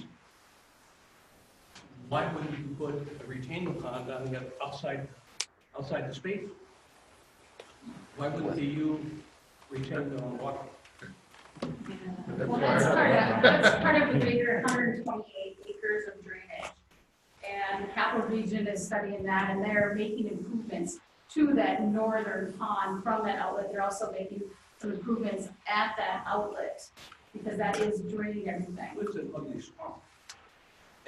Why wouldn't you put a retaining pond on the outside the space? Why wouldn't the U retain the water? Well, that's part of the bigger 128 acres of drainage. And Capital Region is studying that, and they're making improvements to that northern pond from that outlet. They're also making some improvements at that outlet because that is draining everything. It's an ugly swamp.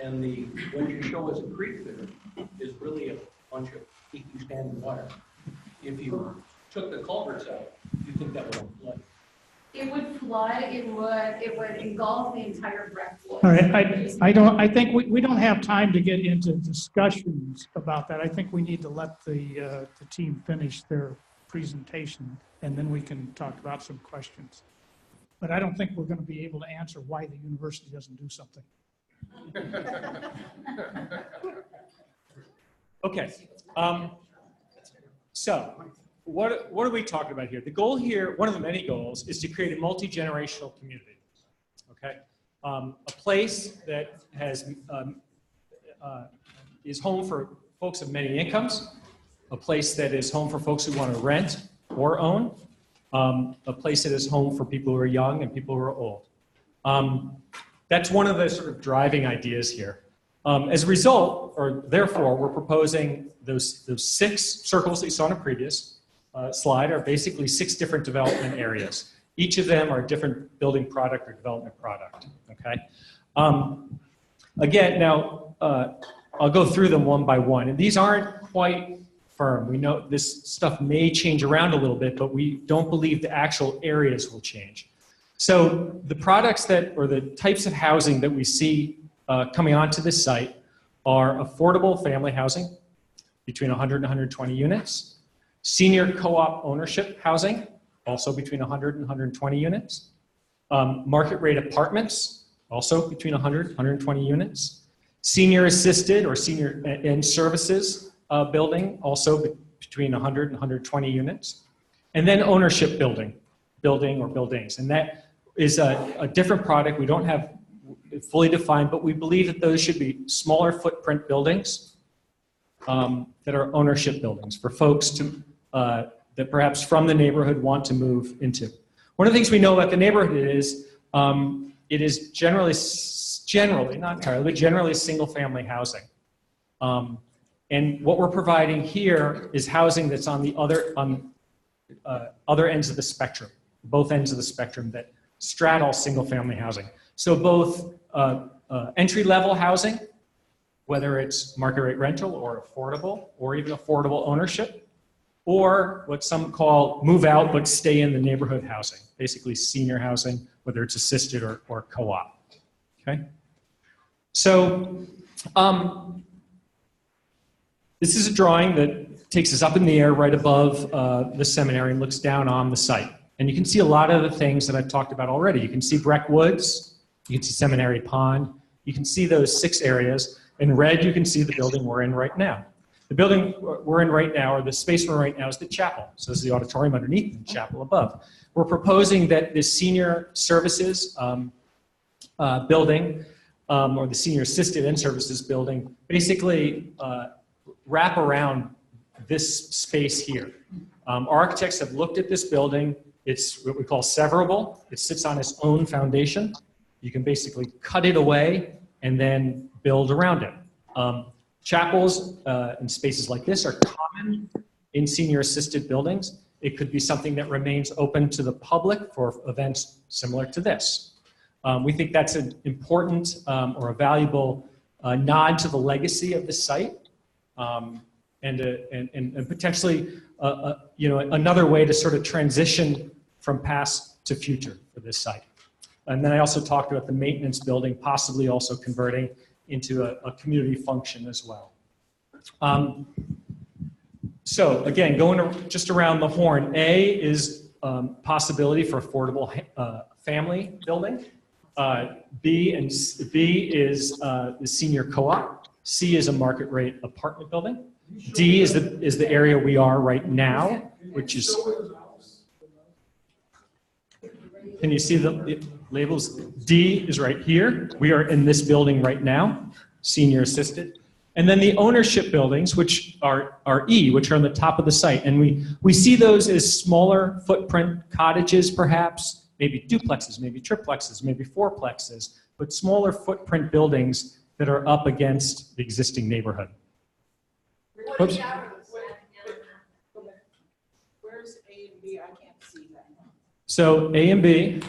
And what you show as a creek there is really a bunch of peaky standing water. If you took the culverts out, you think that would flood? It would flood, it would engulf the entire Breck Woods. All right, I think we don't have time to get into discussions about that. I think we need to let the team finish their presentation, and then we can talk about some questions. But I don't think we're going to be able to answer why the university doesn't do something. Okay. So what are we talking about here? The goal here, one of the many goals, is to create a multi-generational community. Okay, a place that has is home for folks of many incomes, a place that is home for folks who want to rent or own, a place that is home for people who are young and people who are old. That's one of the sort of driving ideas here. As a result, or therefore, we're proposing those 6 circles that you saw in a previous slide are basically 6 different development areas. Each of them are a different building product or development product, okay? Again, now, I'll go through them one by one. And these aren't quite firm. We know this stuff may change around a little bit, but we don't believe the actual areas will change. So the products or the types of housing that we see coming onto this site are affordable family housing between 100 and 120 units, senior co-op ownership housing, also between 100 and 120 units, market rate apartments, also between 100 and 120 units, senior assisted or senior in services building, also between 100 and 120 units, and then ownership building or buildings. And that is a different product. We don't have it fully defined, but we believe that those should be smaller footprint buildings that are ownership buildings for folks that perhaps from the neighborhood want to move into. One of the things we know about the neighborhood is it is generally, not entirely, but generally single family housing. And what we're providing here is housing that's on the other ends of the spectrum, both ends of the spectrum that straddle single family housing. So both entry-level housing, whether it's market rate rental or affordable, or even affordable ownership, or what some call move out but stay in the neighborhood housing, basically senior housing, whether it's assisted or co-op. Okay? So this is a drawing that takes us up in the air right above the seminary and looks down on the site. And you can see a lot of the things that I've talked about already. You can see Breck Woods, you can see Seminary Pond, you can see those 6 areas. In red, you can see the building we're in right now. The building we're in right now, or the space we're in right now, is the chapel. So this is the auditorium underneath and chapel above. We're proposing that this senior services building, or the senior assisted in services building, basically wrap around this space here. Architects have looked at this building. It's what we call severable. It sits on its own foundation. You can basically cut it away and then build around it. Chapels and spaces like this are common in senior assisted buildings. It could be something that remains open to the public for events similar to this. We think that's an important or a valuable nod to the legacy of the site, and potentially another way to sort of transition from past to future for this site. And then I also talked about the maintenance building possibly also converting into a community function as well. So again, going just around the horn, A is possibility for affordable family building. B is the senior co-op. C is a market rate apartment building. D is the area we are right now, which is. Can you see the labels? D is right here. We are in this building right now, senior assisted. And then the ownership buildings, which are E, which are on the top of the site. And we see those as smaller footprint cottages, perhaps, maybe duplexes, maybe triplexes, maybe fourplexes, but smaller footprint buildings that are up against the existing neighborhood. Oops. Where's A and B? I can't see that. So A and B.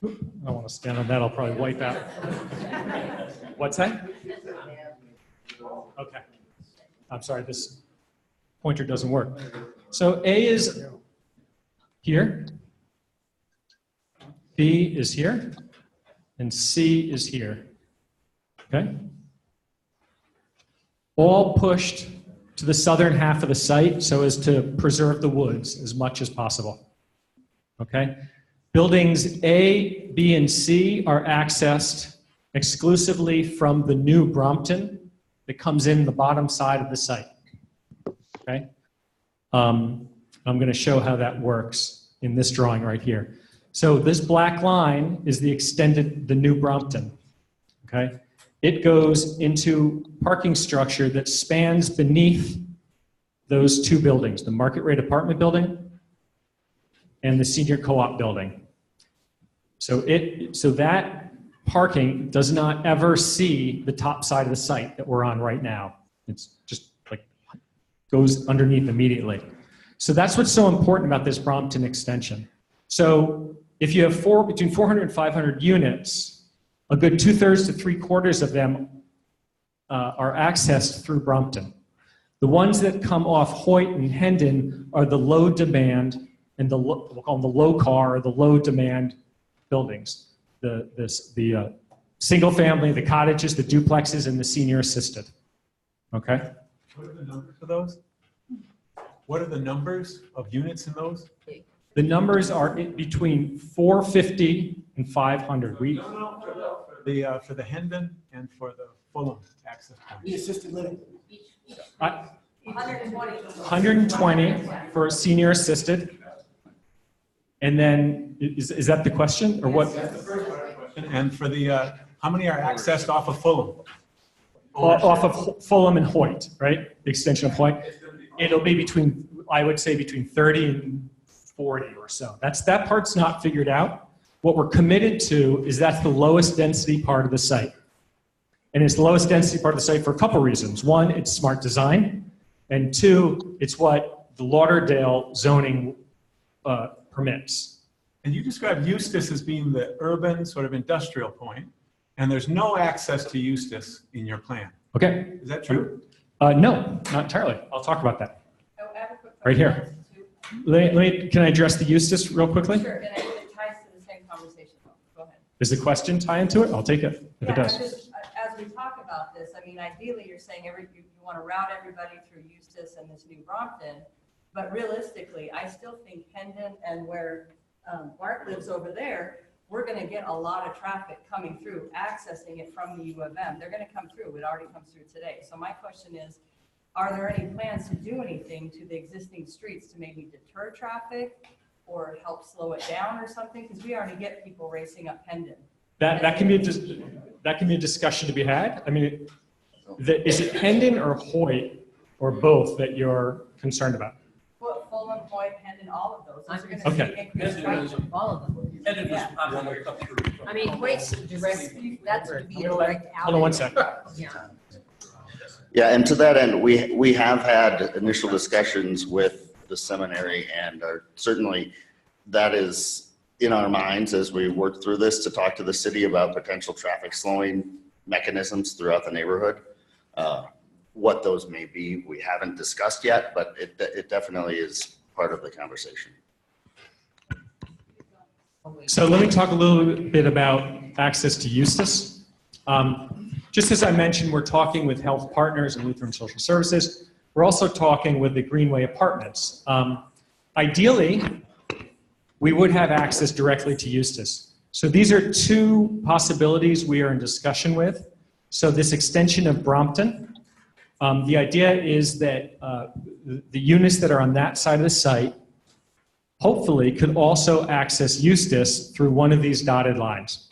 I don't want to stand on that. I'll probably wipe out. What's that? Okay. I'm sorry, this pointer doesn't work. So A is here, B is here, and C is here. Okay? All pushed to the southern half of the site so as to preserve the woods as much as possible. Okay? Buildings A, B, and C are accessed exclusively from the new Brompton that comes in the bottom side of the site. Okay? I'm going to show how that works in this drawing right here. So this black line is the new Brompton. Okay? It goes into parking structure that spans beneath those two buildings, the market rate apartment building and the senior co-op building. So that parking does not ever see the top side of the site that we're on right now. It's just like goes underneath immediately. So that's what's so important about this Brompton extension. So if you have between 400 and 500 units, a good 2/3 to 3/4 of them are accessed through Brompton. The ones that come off Hoyt and Hendon are the low demand and we'll call them the low car or the low demand buildings. The single family, the cottages, the duplexes, and the senior assisted. Okay? What are the numbers for those? What are the numbers of units in those? The numbers are between 450 and 500. For the Hendon and for the Fulham access point. The assisted living. 120 for senior assisted. And then, is that the question or what? That's the first part of the question. And for the, how many are accessed off of Fulham? Off of Fulham and Hoyt, right? The extension of Hoyt. It'll be I would say between 30 and 40 or so. That part's not figured out. What we're committed to is that's the lowest density part of the site. And it's the lowest density part of the site for a couple reasons. One, it's smart design. And two, it's what the Lauderdale zoning permits. And you described Eustis as being the urban sort of industrial point, and there's no access to Eustis in your plan. Okay. Is that true? No, not entirely. I'll talk about that. Right here. Can I address the Eustis real quickly? Sure, and it ties to the same conversation. Go ahead. Does the question tie into it? I'll take it if it does. As we talk about this, I mean, ideally, you're saying you want to route everybody through Eustis and this new Brompton, but realistically, I still think Hendon and where Bart lives over there, we're going to get a lot of traffic coming through, accessing it from the U of M. They're going to come through. It already comes through today. So my question is, are there any plans to do anything to the existing streets to maybe deter traffic or help slow it down or something? Because we already get people racing up Hendon. That can be a discussion to be had. I mean, is it Hendon or Hoyt or both that you're concerned about? Fulham, Hoyt, Hendon, all of those. Those are going to Okay. see increased traffic. All of them. Hendon was popular up through. I mean, Hoyt's direct, that's would be a Hold on, direct out. hold on one sec. Yeah. Yeah, and to that end, we have had initial discussions with the seminary and are certainly that is in our minds as we work through this to talk to the city about potential traffic slowing mechanisms throughout the neighborhood. What those may be, we haven't discussed yet, but it definitely is part of the conversation. So let me talk a little bit about access to Eustis. Just as I mentioned, we're talking with Health Partners and Lutheran Social Services. We're also talking with the Greenway Apartments. Ideally, we would have access directly to Eustis. So these are two possibilities we are in discussion with. So this extension of Brompton, the idea is that the units that are on that side of the site hopefully could also access Eustis through one of these dotted lines.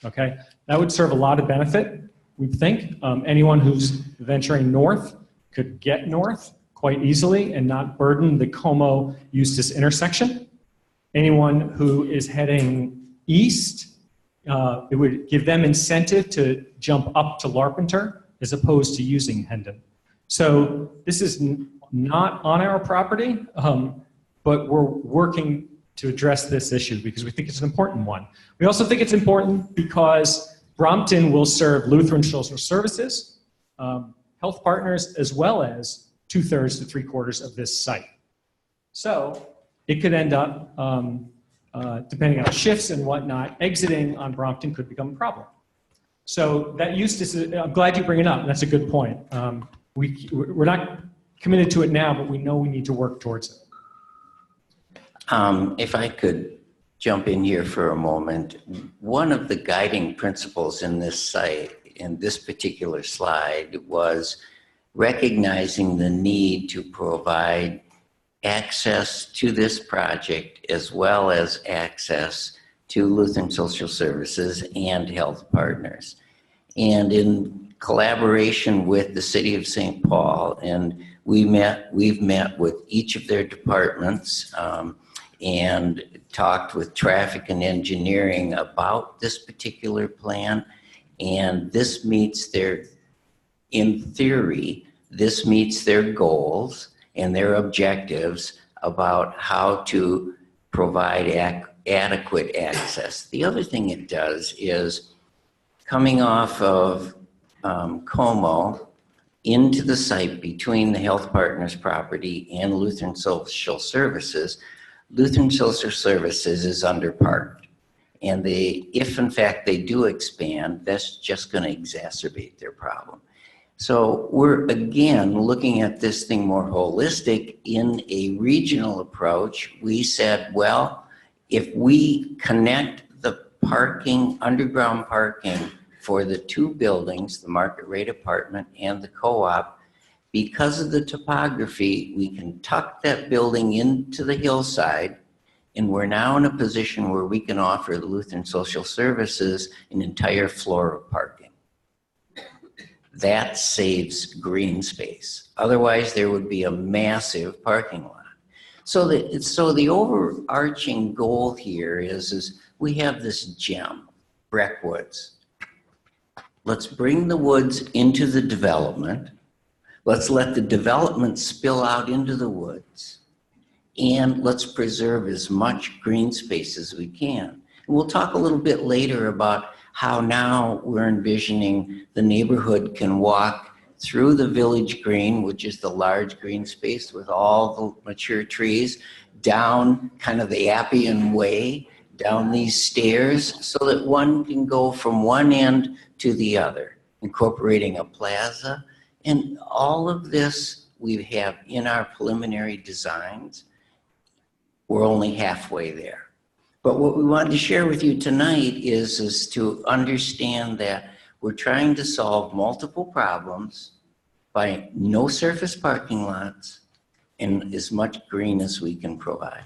Okay, that would serve a lot of benefit, we think. Anyone who's venturing north could get north quite easily and not burden the Como-Eustis intersection. Anyone who is heading east, it would give them incentive to jump up to Larpenteur as opposed to using Hendon. So this is not on our property, but we're working to address this issue because we think it's an important one. We also think it's important because Brompton will serve Lutheran Social Services, Health Partners, as well as 2/3 to 3/4 of this site. So it could end up, depending on shifts and whatnot, exiting on Brompton could become a problem. So that Eustis, I'm glad you bring it up. That's a good point. We're not committed to it now, but we know we need to work towards it. If I could jump in here for a moment, one of the guiding principles in this site, in this particular slide, was recognizing the need to provide access to this project as well as access to Lutheran Social Services and Health Partners. And in collaboration with the City of St. Paul, and we've met with each of their departments and talked with traffic and engineering about this particular plan. And this meets their, in theory, this meets their goals and their objectives about how to provide adequate access. The other thing it does is coming off of Como into the site between the Health Partners property and Lutheran Social Services. Lutheran Social Services is underparked, and if in fact they do expand, that's just going to exacerbate their problem. So we're again looking at this thing more holistic in a regional approach. We said, well, if we connect the parking, underground parking for the two buildings, the market rate apartment and the co-op, because of the topography, we can tuck that building into the hillside, and we're now in a position where we can offer the Lutheran Social Services an entire floor of parking. That saves green space. Otherwise, there would be a massive parking lot. So the overarching goal here is we have this gem, Breck Woods. Let's bring the woods into the development. Let's let the development spill out into the woods, and let's preserve as much green space as we can. And we'll talk a little bit later about how now we're envisioning the neighborhood can walk through the village green, which is the large green space with all the mature trees, down kind of the Appian Way, down these stairs, so that one can go from one end to the other, incorporating a plaza. And all of this we have in our preliminary designs. We're only halfway there. But what we wanted to share with you tonight is to understand that we're trying to solve multiple problems by no surface parking lots and as much green as we can provide.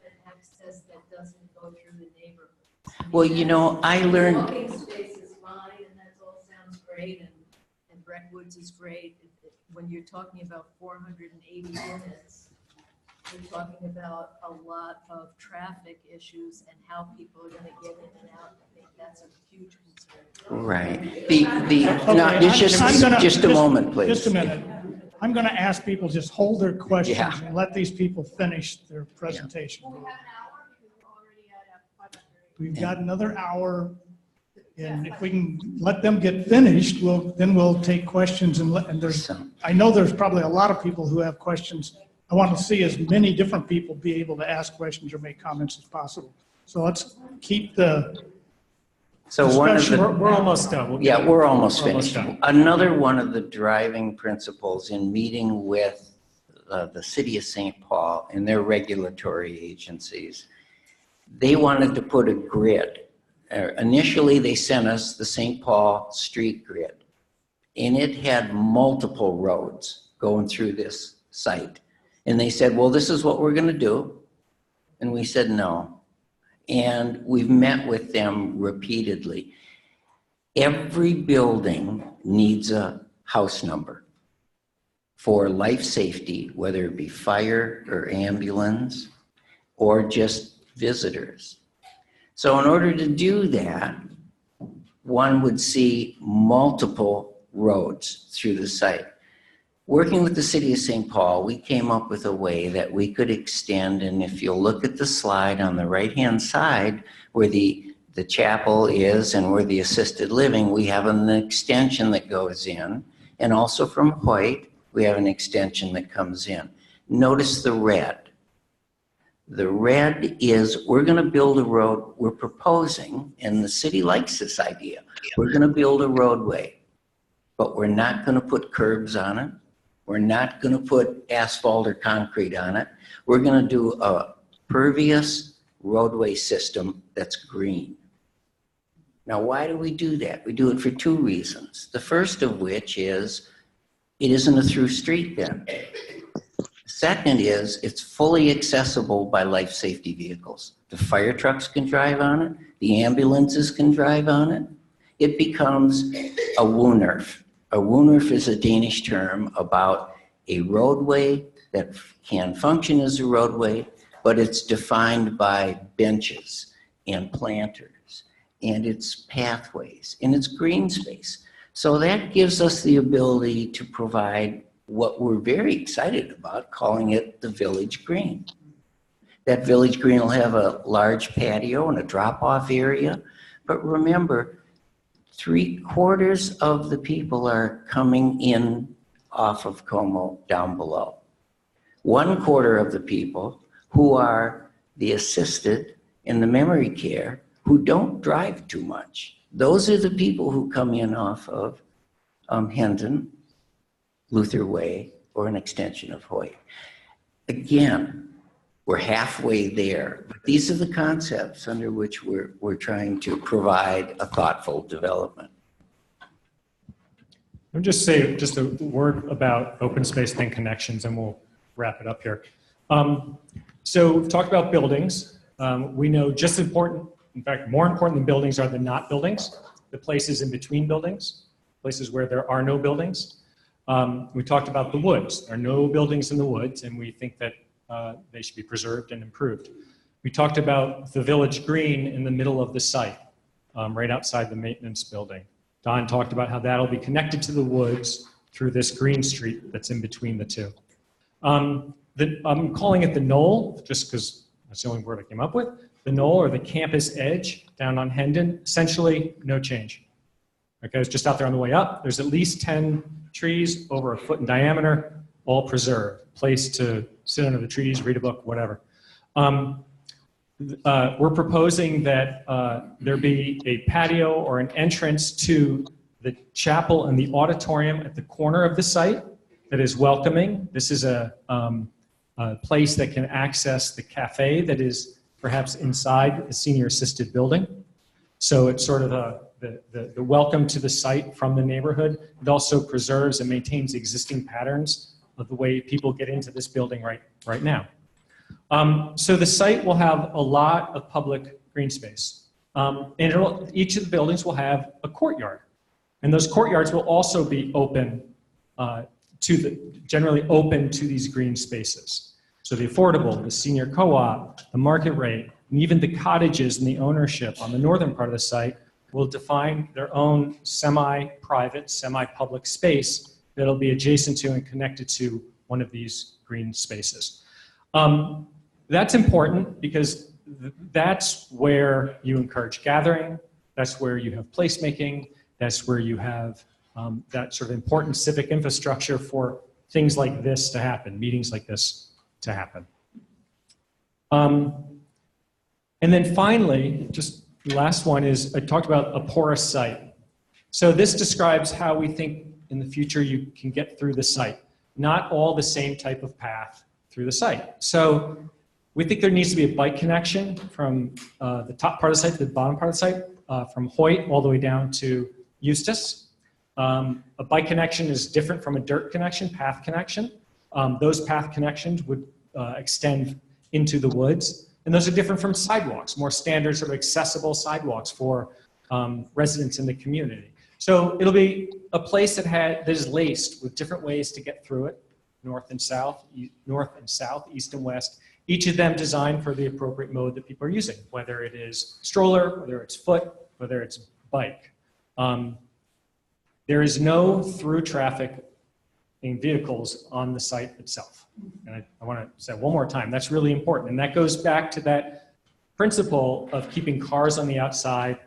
But access that doesn't go through the neighborhood. Well, you know, I learned... Walking space is fine, and that all sounds great, and Breck Woods is great. When you're talking about 480 units, you're talking about a lot of traffic issues and how people are going to get in and out. I think that's a huge concern. Right. Okay, Just a moment, please. Just a minute. I'm going to ask people just hold their questions and let these people finish their presentation. Well, we have an hour because we're already at 5:30. We've got another hour, and if we can let them get finished, then we'll take questions and I know there's probably a lot of people who have questions. I want to see as many different people be able to ask questions or make comments as possible. So let's keep the discussion. We're almost done. We're almost finished. done. Another one of the driving principles in meeting with the city of St. Paul and their regulatory agencies, they wanted to put a grid. Initially, they sent us the St. Paul street grid, and it had multiple roads going through this site. And they said, well, this is what we're going to do. And we said, no. And we've met with them repeatedly. Every building needs a house number for life safety, whether it be fire or ambulance or just visitors. So in order to do that, one would see multiple roads through the site. Working with the city of St. Paul, we came up with a way that we could extend, and if you'll look at the slide on the right-hand side where the chapel is and where the assisted living, we have an extension that goes in, and also from Hoyt, we have an extension that comes in. Notice the red. The red is, we're going to build a road, we're proposing, and the city likes this idea. We're going to build a roadway, but we're not going to put curbs on it. We're not going to put asphalt or concrete on it. We're going to do a pervious roadway system that's green. Now, why do we do that? We do it for two reasons. The first of which is it isn't a through street then. Second is it's fully accessible by life safety vehicles. The fire trucks can drive on it. The ambulances can drive on it. It becomes a Woonerf. A Woonerf is a Danish term about a roadway that can function as a roadway, but it's defined by benches and planters and its pathways and its green space. So that gives us the ability to provide what we're very excited about, calling it the Village Green. That Village Green will have a large patio and a drop-off area, but remember, 3/4 of the people are coming in off of Como down below. 1/4 of the people who are the assisted and the memory care who don't drive too much. Those are the people who come in off of Hendon, Luther Way, or an extension of Hoyt. Again, we're halfway there, but these are the concepts under which we're trying to provide a thoughtful development. I'll just say just a word about open space and connections, and we'll wrap it up here. So we've talked about buildings. We know just as important, in fact, more important than buildings are the not buildings, the places in between buildings, places where there are no buildings. We talked about the woods. There are no buildings in the woods, and we think that they should be preserved and improved. We talked about the Village Green in the middle of the site, right outside the maintenance building. Don talked about how that'll be connected to the woods through this green street that's in between the two. I'm calling it the knoll, just because that's the only word I came up with. The knoll, or the campus edge down on Hendon, essentially no change. Okay, it's just out there on the way up. There's at least 10 trees over 1 foot in diameter, all preserved, place to sit under the trees, read a book, whatever. We're proposing that there be a patio or an entrance to the chapel and the auditorium at the corner of the site that is welcoming. This is a place that can access the cafe that is perhaps inside the senior assisted building. So it's sort of the welcome to the site from the neighborhood. It also preserves and maintains existing patterns of the way people get into this building right now. So the site will have a lot of public green space. And each of the buildings will have a courtyard. And those courtyards will also be open, generally open to these green spaces. So the affordable, the senior co-op, the market rate, and even the cottages and the ownership on the northern part of the site will define their own semi-private, semi-public space that'll be adjacent to and connected to one of these green spaces. That's important because that's where you encourage gathering, that's where you have placemaking, that's where you have that sort of important civic infrastructure for things like this to happen, meetings like this to happen. And then finally, just the last one is, I talked about a porous site. So this describes how we think in the future you can get through the site. Not all the same type of path through the site. So we think there needs to be a bike connection from the top part of the site to the bottom part of the site, from Hoyt all the way down to Eustis. A bike connection is different from a dirt connection, path connection. Those path connections would extend into the woods. And those are different from sidewalks, more standard sort of accessible sidewalks for residents in the community. So it'll be a place that is laced with different ways to get through it, north and south, east and west, each of them designed for the appropriate mode that people are using, whether it is stroller, whether it's foot, whether it's bike. There is no through traffic in vehicles on the site itself. And I want to say one more time, that's really important. And that goes back to that principle of keeping cars on the outside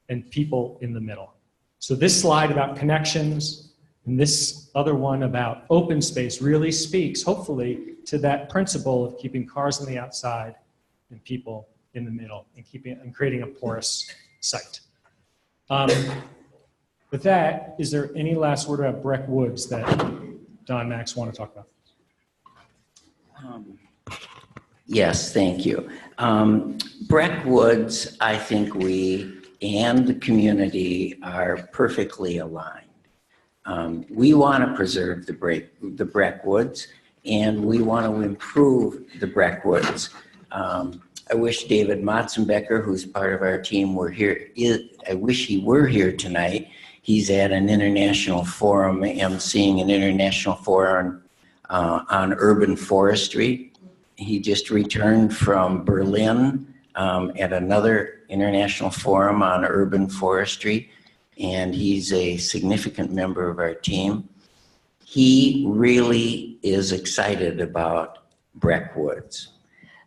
and people in the middle. So this slide about connections and this other one about open space really speaks, hopefully, to that principle of keeping cars on the outside and people in the middle and creating a porous site. With that, is there any last word about Breck Woods that Don, Max want to talk about? Yes, thank you. Breck Woods, I think we and the community are perfectly aligned. We want to preserve the Breck Woods, and we want to improve the Breck Woods. I wish David Matzenbecker, who's part of our team, were here. I wish he were here tonight. He's at an international forum, emceeing an international forum on urban forestry. He just returned from Berlin at another international forum on urban forestry, and he's a significant member of our team. He really is excited about Breck Woods.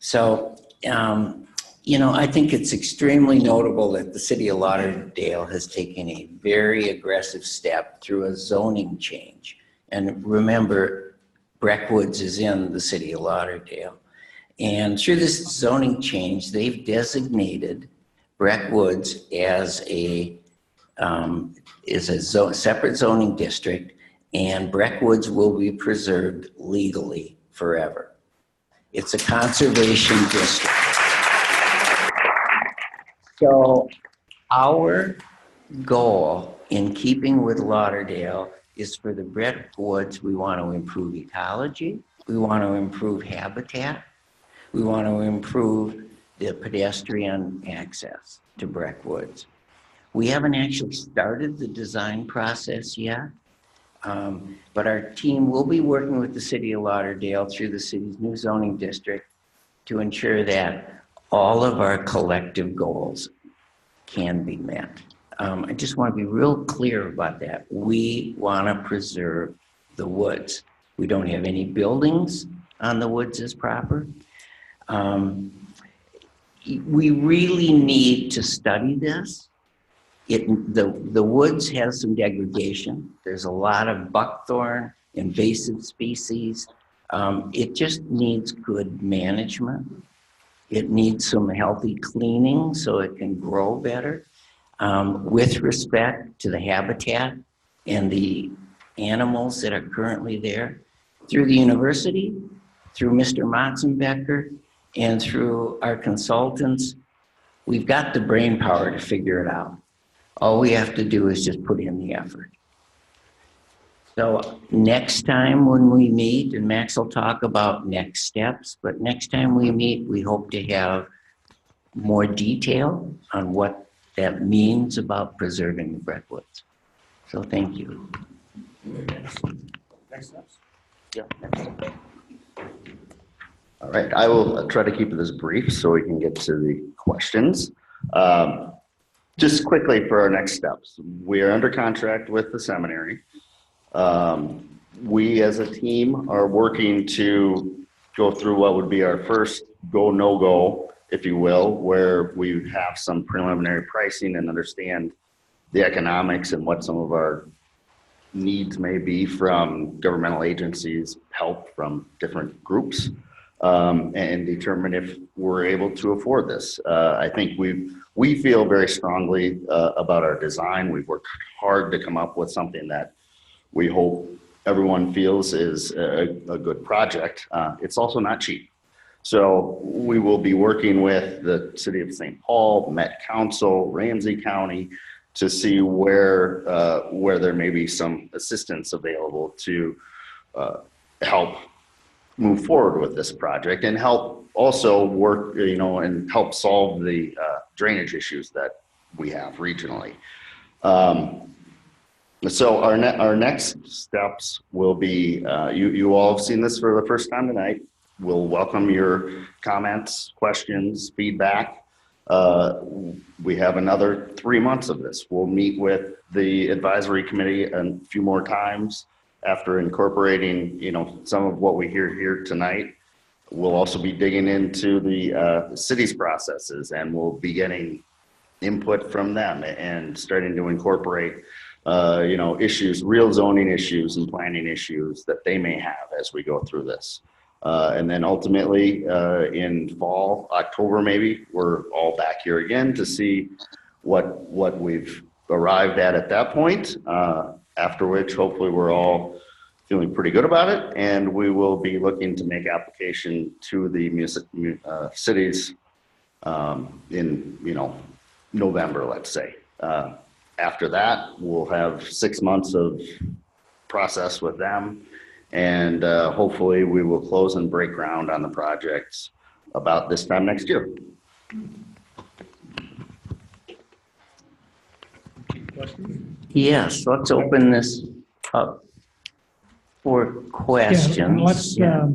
So, you know, I think it's extremely notable that the city of Lauderdale has taken a very aggressive step through a zoning change. And remember, Breck Woods is in the city of Lauderdale. And through this zoning change, they've designated Breck Woods as a separate zoning district, and Breck Woods will be preserved legally forever. It's a conservation district. So our goal in keeping with Lauderdale is for the Breck Woods, we want to improve ecology, we want to improve habitat, we want to improve the pedestrian access to Breck Woods. We haven't actually started the design process yet, but our team will be working with the city of Lauderdale through the city's new zoning district to ensure that all of our collective goals can be met. I just want to be real clear about that. We want to preserve the woods. We don't have any buildings on the woods as proper. We really need to study this. The woods has some degradation. There's a lot of buckthorn, invasive species. It just needs good management. It needs some healthy cleaning so it can grow better. With respect to the habitat and the animals that are currently there, through the university, through Mr. Matzenbecker, and through our consultants, we've got the brain power to figure it out. All we have to do is just put in the effort. So next time when we meet, and Max will talk about next steps, but next time we meet, we hope to have more detail on what that means about preserving the Breck Woods. So thank you. Next steps. Yeah, next step. All right, I will try to keep this brief so we can get to the questions. Just quickly for our next steps, we are under contract with the seminary. We as a team are working to go through what would be our first go, no go, if you will, where we have some preliminary pricing and understand the economics and what some of our needs may be from governmental agencies, help from different groups, and determine if we're able to afford this. I think we feel very strongly about our design. We've worked hard to come up with something that we hope everyone feels is a good project. It's also not cheap. So we will be working with the City of St. Paul, Met Council, Ramsey County, to see where there may be some assistance available to help move forward with this project and help also work, and help solve the drainage issues that we have regionally. So our next steps will be, you all have seen this for the first time tonight. We'll welcome your comments, questions, feedback. We have another 3 months of this. We'll meet with the advisory committee a few more times after incorporating, some of what we hear here tonight. We'll also be digging into the city's processes, and we'll be getting input from them and starting to incorporate issues, real zoning issues and planning issues that they may have as we go through this. And then ultimately in fall, October maybe, we're all back here again to see what we've arrived at that point, after which hopefully we're all feeling pretty good about it, and we will be looking to make application to the cities in November, let's say. After that, we'll have 6 months of process with them, and hopefully we will close and break ground on the projects about this time next year. Yes, let's open this up for questions. Yeah,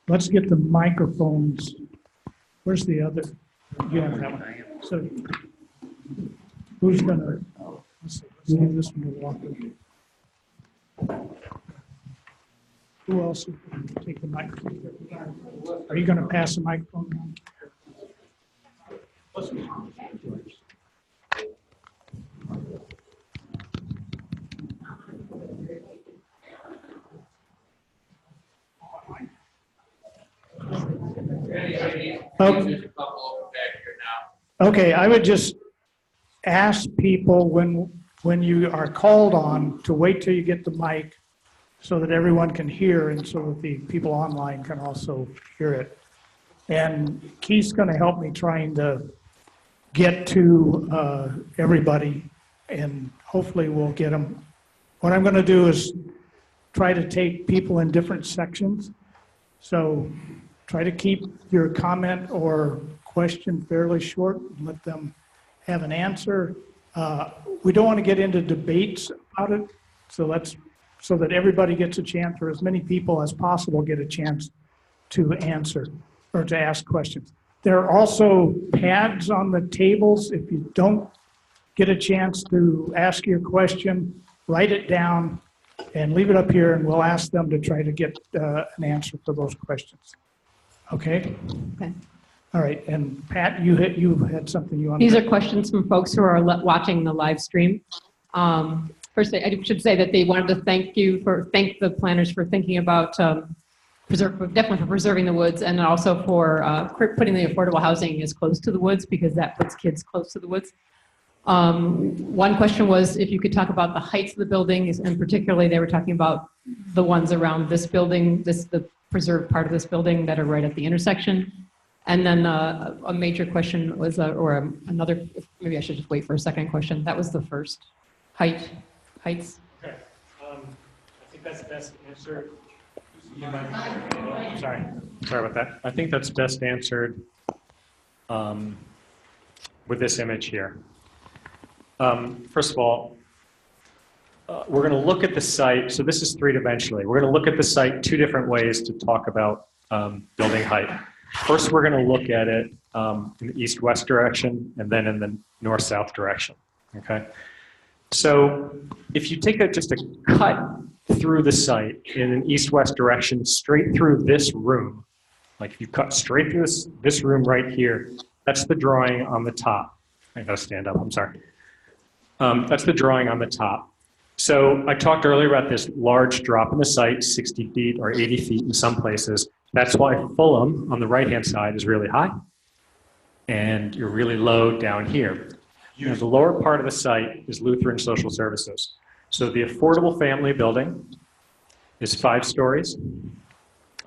let's get the microphones. Where's the other? Yeah, that one. So who's gonna? Let's give this one to Walker. Who else will take the microphone? Are you gonna pass the microphone around? Okay, I would just ask people when you are called on to wait till you get the mic so that everyone can hear and so that the people online can also hear it. And Keith's going to help me trying to get to everybody, and hopefully we'll get them. What I'm going to do is try to take people in different sections. So try to keep your comment or question fairly short and let them have an answer. We don't want to get into debates about it, so that everybody gets a chance, or as many people as possible get a chance to answer or to ask questions. There are also pads on the tables. If you don't get a chance to ask your question, write it down and leave it up here, and we'll ask them to try to get an answer for those questions. Okay? Okay. All right, and Pat, you had something you wanted. These are questions from folks who are watching the live stream. First, I should say that they wanted to thank the planners for thinking about definitely for preserving the woods, and also for putting the affordable housing as close to the woods, because that puts kids close to the woods. One question was if you could talk about the heights of the buildings, and particularly they were talking about the ones around this building, the preserved part of this building that are right at the intersection. And then a major question was, another, maybe I should just wait for a second question. That was the first, heights. Okay, I think that's best answered. Sorry about that. I think that's best answered with this image here. First of all, we're going to look at the site. So this is three-dimensionally. We're going to look at the site two different ways to talk about building height. First, we're going to look at it in the east-west direction and then in the north-south direction, okay? So if you take just a cut through the site in an east-west direction, straight through this room, like if you cut straight through this room right here, that's the drawing on the top. I gotta stand up, I'm sorry. That's the drawing on the top. So I talked earlier about this large drop in the site, 60 feet or 80 feet in some places. That's why Fulham on the right-hand side is really high, and you're really low down here. You know, the lower part of the site is Lutheran Social Services. So the affordable family building is 5 stories.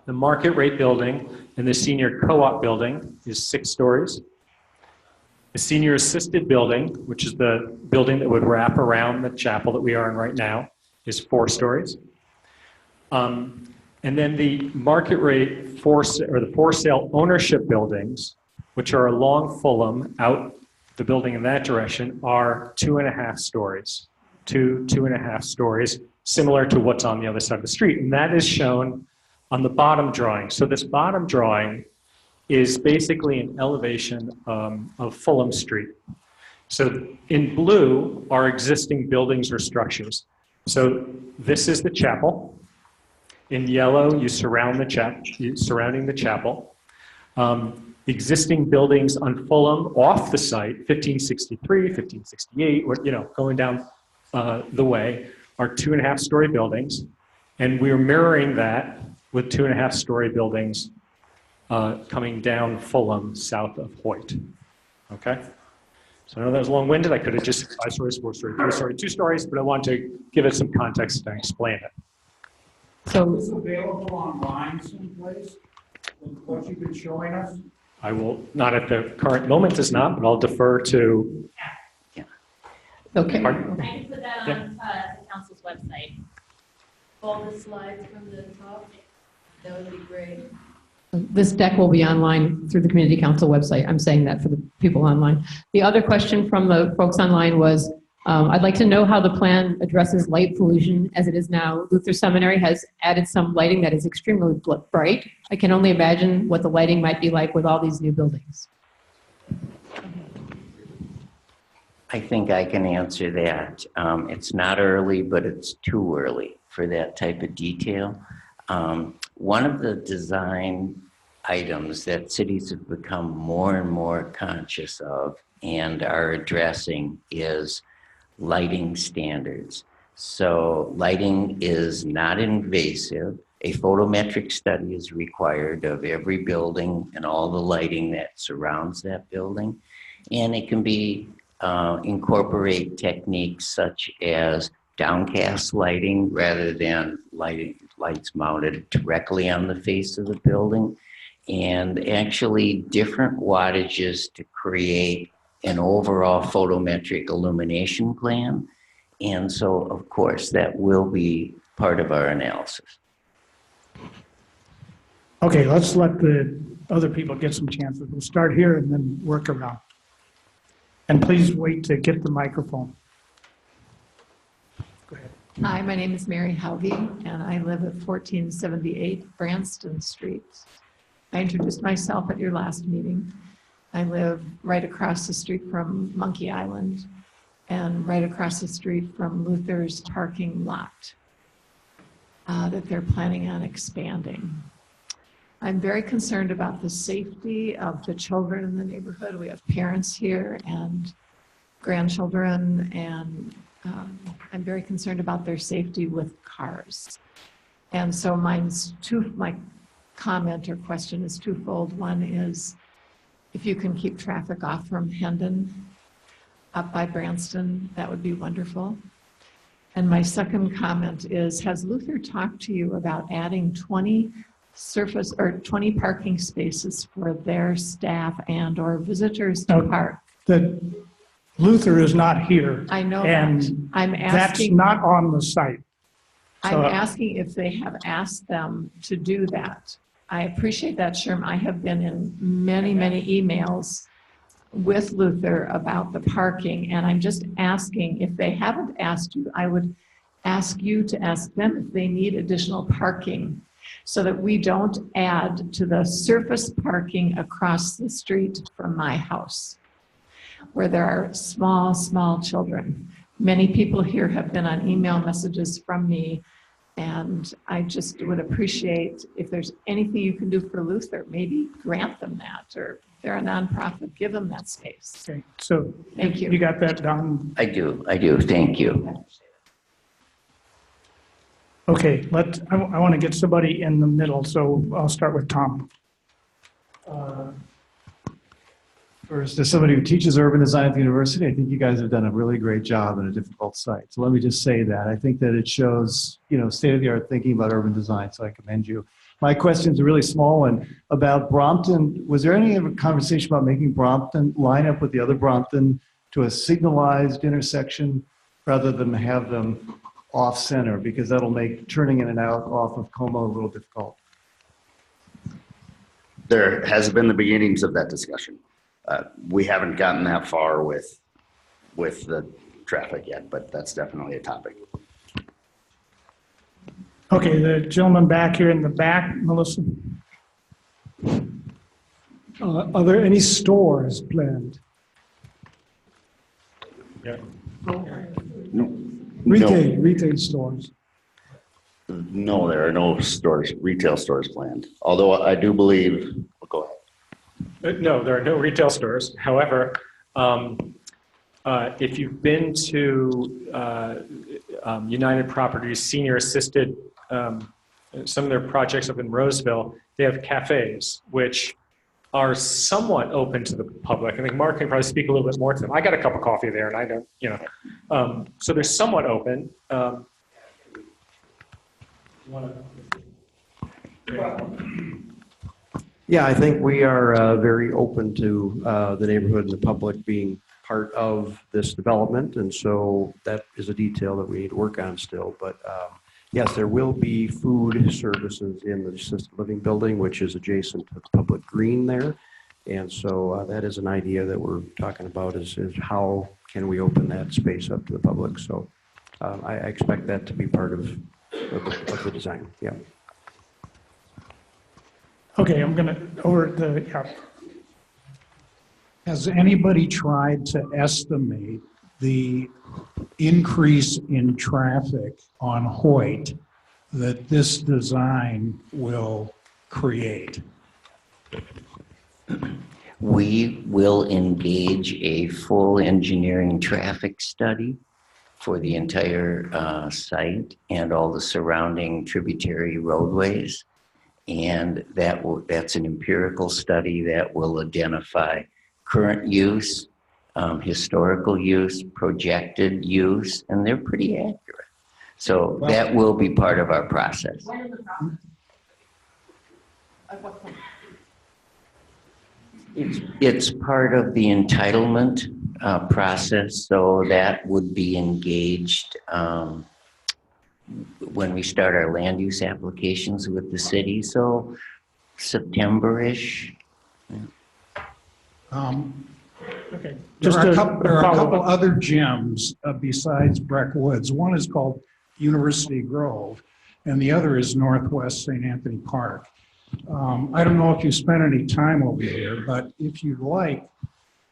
The market rate building and the senior co-op building is 6 stories. The senior assisted building, which is the building that would wrap around the chapel that we are in right now, is 4 stories. And then the market rate for sale ownership buildings, which are along Fulham, out the building in that direction, are 2.5 stories. 2.5 stories, similar to what's on the other side of the street. And that is shown on the bottom drawing. So this bottom drawing is basically an elevation of Fulham Street. So in blue are existing buildings or structures. So this is the chapel. In yellow, you surround the surrounding the chapel. Existing buildings on Fulham off the site, 1563, 1568, or, you know, going down the way, are 2.5 story buildings. And we're mirroring that with 2.5 story buildings coming down Fulham south of Hoyt. Okay? So I know that was long-winded. I could have just said 5 stories, 4 stories, 3 stories, 2 stories, but I want to give it some context and explain it. So is this available online someplace? What you've been showing us? I will, not at the current moment is not, but I'll defer to. Okay. Pardon? I can put that on the council's website. All the slides from the top, that would be great. This deck will be online through the Community Council website. I'm saying that for the people online. The other question from the folks online was, I'd like to know how the plan addresses light pollution as it is now. Luther Seminary has added some lighting that is extremely bright. I can only imagine what the lighting might be like with all these new buildings. I think I can answer that. It's not early, but it's too early for that type of detail. One of the design items that cities have become more and more conscious of and are addressing is lighting standards. So lighting is not invasive. A photometric study is required of every building and all the lighting that surrounds that building. And it can be incorporate techniques such as downcast lighting rather than lights mounted directly on the face of the building, and actually different wattages to create an overall photometric illumination plan. And so, of course, that will be part of our analysis. Okay, let's let the other people get some chances. We'll start here and then work around. And please wait to get the microphone. Go ahead. Hi, my name is Mary Howvey, and I live at 1478 Branston Street. I introduced myself at your last meeting. I live right across the street from Monkey Island and right across the street from Luther's parking lot that they're planning on expanding. I'm very concerned about the safety of the children in the neighborhood. We have parents here and grandchildren, and I'm very concerned about their safety with cars. And so my comment or question is twofold. One is, if you can keep traffic off from Hendon up by Branston, that would be wonderful. And my second comment is, has Luther talked to you about adding 20 parking spaces for their staff and or visitors to park? The Luther is not here. I know and that. I'm that's asking. not on the site. I'm asking if they have asked them to do that. I appreciate that, Sherm. I have been in many, many emails with Luther about the parking, and I'm just asking, if they haven't asked you, I would ask you to ask them if they need additional parking. so that we don't add to the surface parking across the street from my house, where there are small, small children. Many people here have been on email messages from me, and I just would appreciate if there's anything you can do for Luther, maybe grant them that, or if they're a nonprofit, give them that space. Okay, so Thank you. You got that, Don? I do, thank you. Okay, I want to get somebody in the middle, so I'll start with Tom. First, as somebody who teaches urban design at the university, I think you guys have done a really great job in a difficult site. So let me just say that. I think that it shows, state-of-the-art thinking about urban design, so I commend you. My question is a really small one about Brompton. Was there any conversation about making Brompton line up with the other Brompton to a signalized intersection rather than have them off-center? Because that'll make turning in and out off of Como a little difficult. There has been the beginnings of that discussion. We haven't gotten that far with the traffic yet, but that's definitely a topic. Okay, the gentleman back here in the back, Melissa. Are there any stores planned? Yeah. Retail stores? No, there are no retail stores planned. Although I do believe, go ahead. No, there are no retail stores. However, if you've been to United Properties Senior Assisted, some of their projects up in Roseville, they have cafes, which are somewhat open to the public. I think Mark can probably speak a little bit more to them. I got a cup of coffee there, and I don't, so they're somewhat open. Yeah, I think we are very open to the neighborhood and the public being part of this development, and so that is a detail that we need to work on still. But yes, there will be food services in the assisted living building, which is adjacent to the public green there, and so that is an idea that we're talking about is how can we open that space up to the public. So I expect that to be part of the design. Yeah. Okay, I'm gonna Has anybody tried to estimate the increase in traffic on Hoyt that this design will create? We will engage a full engineering traffic study for the entire site and all the surrounding tributary roadways. And that's an empirical study that will identify current use, historical use, projected use, and they're pretty accurate. So that will be part of our process. It's part of the entitlement process, so that would be engaged when we start our land use applications with the city, so September-ish. okay. There are a couple other gyms besides Breck Woods. One is called University Grove, and the other is Northwest St. Anthony Park. I don't know if you spent any time over here, but if you'd like,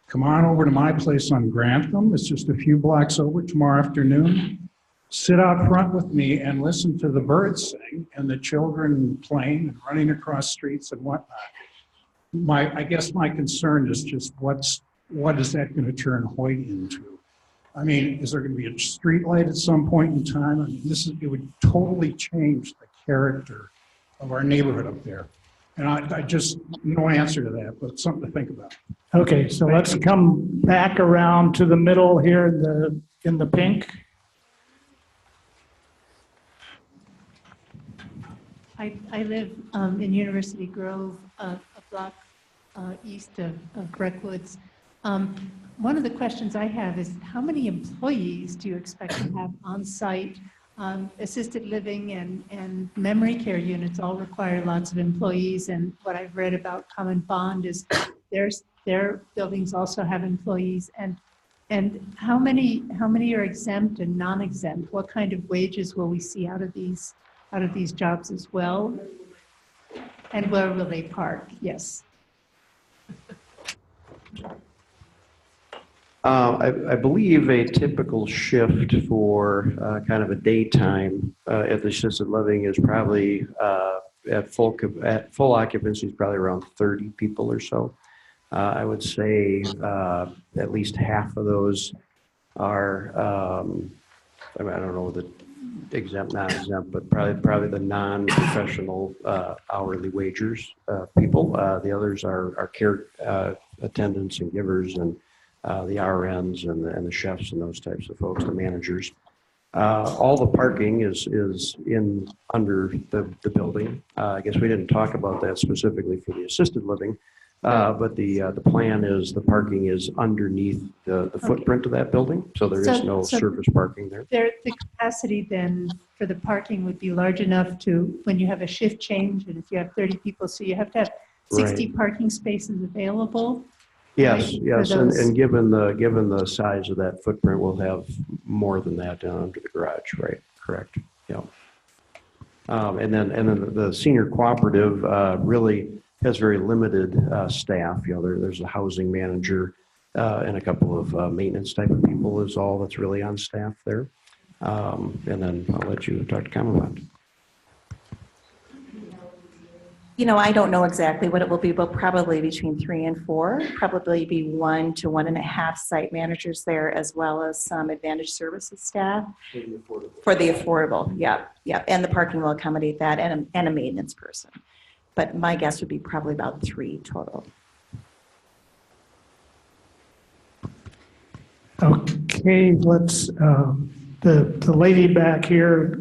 come on over to my place on Grantham. It's just a few blocks over tomorrow afternoon. Sit out front with me and listen to the birds sing and the children playing and running across streets and whatnot. I guess my concern is just what is that going to turn Hoyt into? I mean, is there going to be a street light at some point in time? I mean, it would totally change the character of our neighborhood up there. And I just, no answer to that, but something to think about. Okay, so let's come back around to the middle here in the pink. I live in University Grove, a block east of Breck Woods. One of the questions I have is how many employees do you expect to have on site? Assisted living and memory care units all require lots of employees, and what I've read about Common Bond is their buildings also have employees. And how many are exempt and non-exempt? What kind of wages will we see out of these out of these jobs as well? And where will they park? Yes. I believe a typical shift for kind of a daytime at the assisted living is probably at full occupancy is probably around 30 people or so. I would say at least half of those are, I mean, I don't know the exempt, non-exempt, but probably the non-professional hourly wagers people. The others are care attendants and givers and the RNs and the chefs and those types of folks, the managers. All the parking is in under the building. I guess we didn't talk about that specifically for the assisted living, but the plan is the parking is underneath the footprint of that building, so there is no surface parking there. The capacity then for the parking would be large enough to, when you have a shift change, and if you have 30 people, so you have to have 60 parking spaces available. Yes, right, yes, and given the size of that footprint, we'll have more than that down under the garage, right? Correct. Yeah. And then the senior cooperative really has very limited staff. You know, there's a housing manager and a couple of maintenance type of people is all that's really on staff there. And then I'll let you talk to Kamala. You know, I don't know exactly what it will be, but probably between 3 and 4, probably be 1 to 1.5 site managers there, as well as some advantage services staff. For the affordable, yeah. And the parking will accommodate that and a maintenance person. But my guess would be probably about 3 total. Okay, let's, the lady back here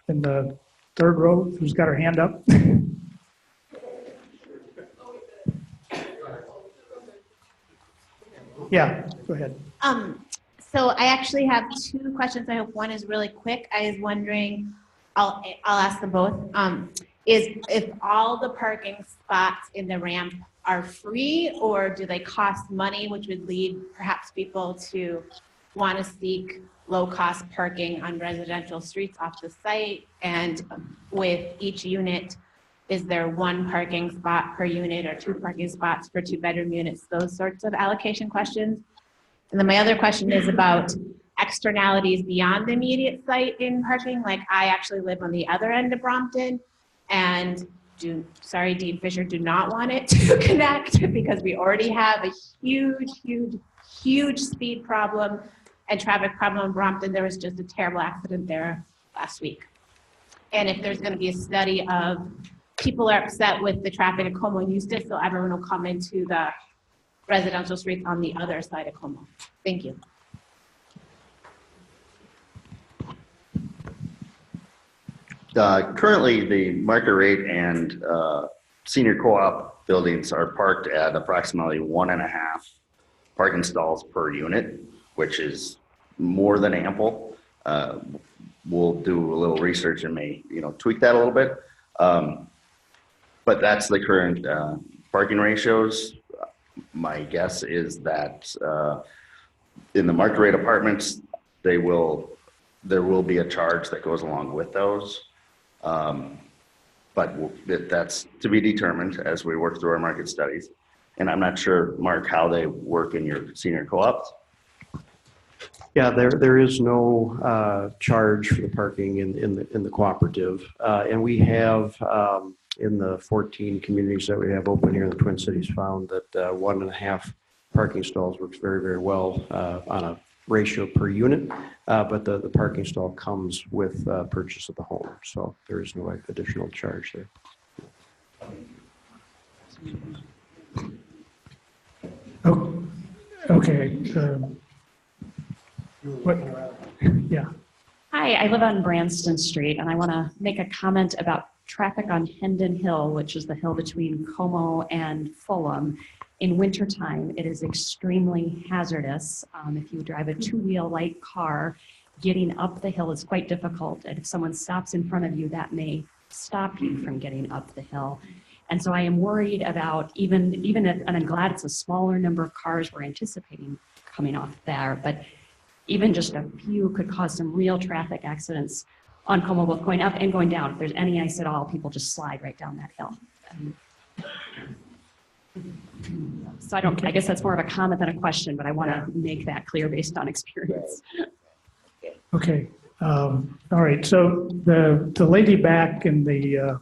in the third row who's got her hand up. Yeah, go ahead. So I actually have 2 questions. I hope one is really quick. I was wondering, I'll ask them both. Is if all the parking spots in the ramp are free, or do they cost money, which would lead perhaps people to want to seek low-cost parking on residential streets off the site? And with each unit, is there 1 parking spot per unit or 2 parking spots for 2-bedroom units? Those sorts of allocation questions. And then my other question is about externalities beyond the immediate site in parking. Like, I actually live on the other end of Brompton, and Dean Fisher, do not want it to connect because we already have a huge speed problem and traffic problem in Brompton. There was just a terrible accident there last week. And if there's going to be a study of people are upset with the traffic at Como and Eustis, so everyone will come into the residential streets on the other side of Como. Thank you. Currently, the market rate and senior co-op buildings are parked at approximately 1.5 parking stalls per unit, which is more than ample. We'll do a little research and may tweak that a little bit. But that's the current parking ratios. My guess is that in the market rate apartments, there will be a charge that goes along with those. But that's to be determined as we work through our market studies. And I'm not sure, Mark, how they work in your senior co-ops. Yeah, there is no charge for the parking in the cooperative, and we have in the 14 communities that we have open here in the Twin Cities found that 1.5 parking stalls works very, very well on a ratio per unit, but the parking stall comes with purchase of the home, so there is no additional charge there. Oh, okay. What? Yeah. Hi, I live on Branston Street, and I want to make a comment about traffic on Hendon Hill, which is the hill between Como and Fulham. In wintertime, it is extremely hazardous. If you drive a 2-wheel light car, getting up the hill is quite difficult. And if someone stops in front of you, that may stop you from getting up the hill. And so I am worried about even if, and I'm glad it's a smaller number of cars we're anticipating coming off there, but even just a few could cause some real traffic accidents on Como, both going up and going down. If there's any ice at all, people just slide right down that hill. So I guess that's more of a comment than a question, but I want to make that clear based on experience. Okay. All right. So the lady back in the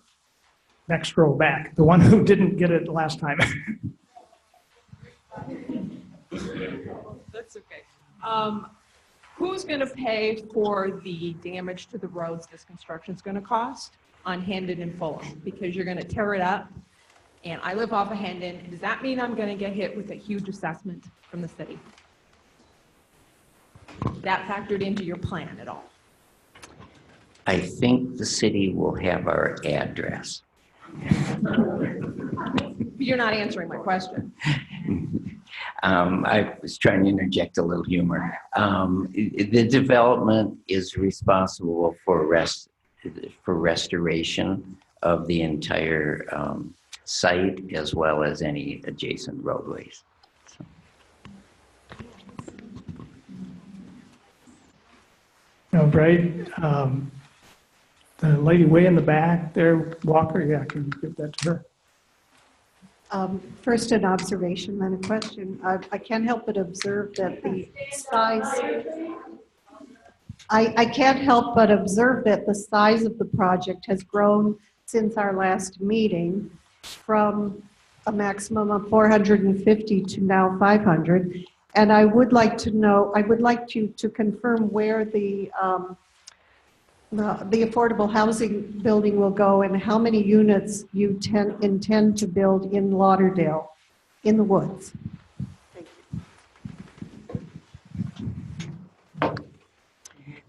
next row back, the one who didn't get it last time. That's okay. Who's going to pay for the damage to the roads this construction is going to cost on Hendon and Fulham? Because you're going to tear it up, and I live off of Hendon. Does that mean I'm going to get hit with a huge assessment from the city? That factored into your plan at all? I think the city will have our address. You're not answering my question. I was trying to interject a little humor. The development is responsible for restoration of the entire site as well as any adjacent roadways. All right. The lady way in the back there, Walker, yeah, I can give that to her. First, an observation, then a question. I can't help but observe that the size, I can't help but observe that the size of the project has grown since our last meeting from a maximum of 450 to now 500. And I would like to know, I would like you to confirm where the affordable housing building will go and how many units you intend to build in Lauderdale, in the woods.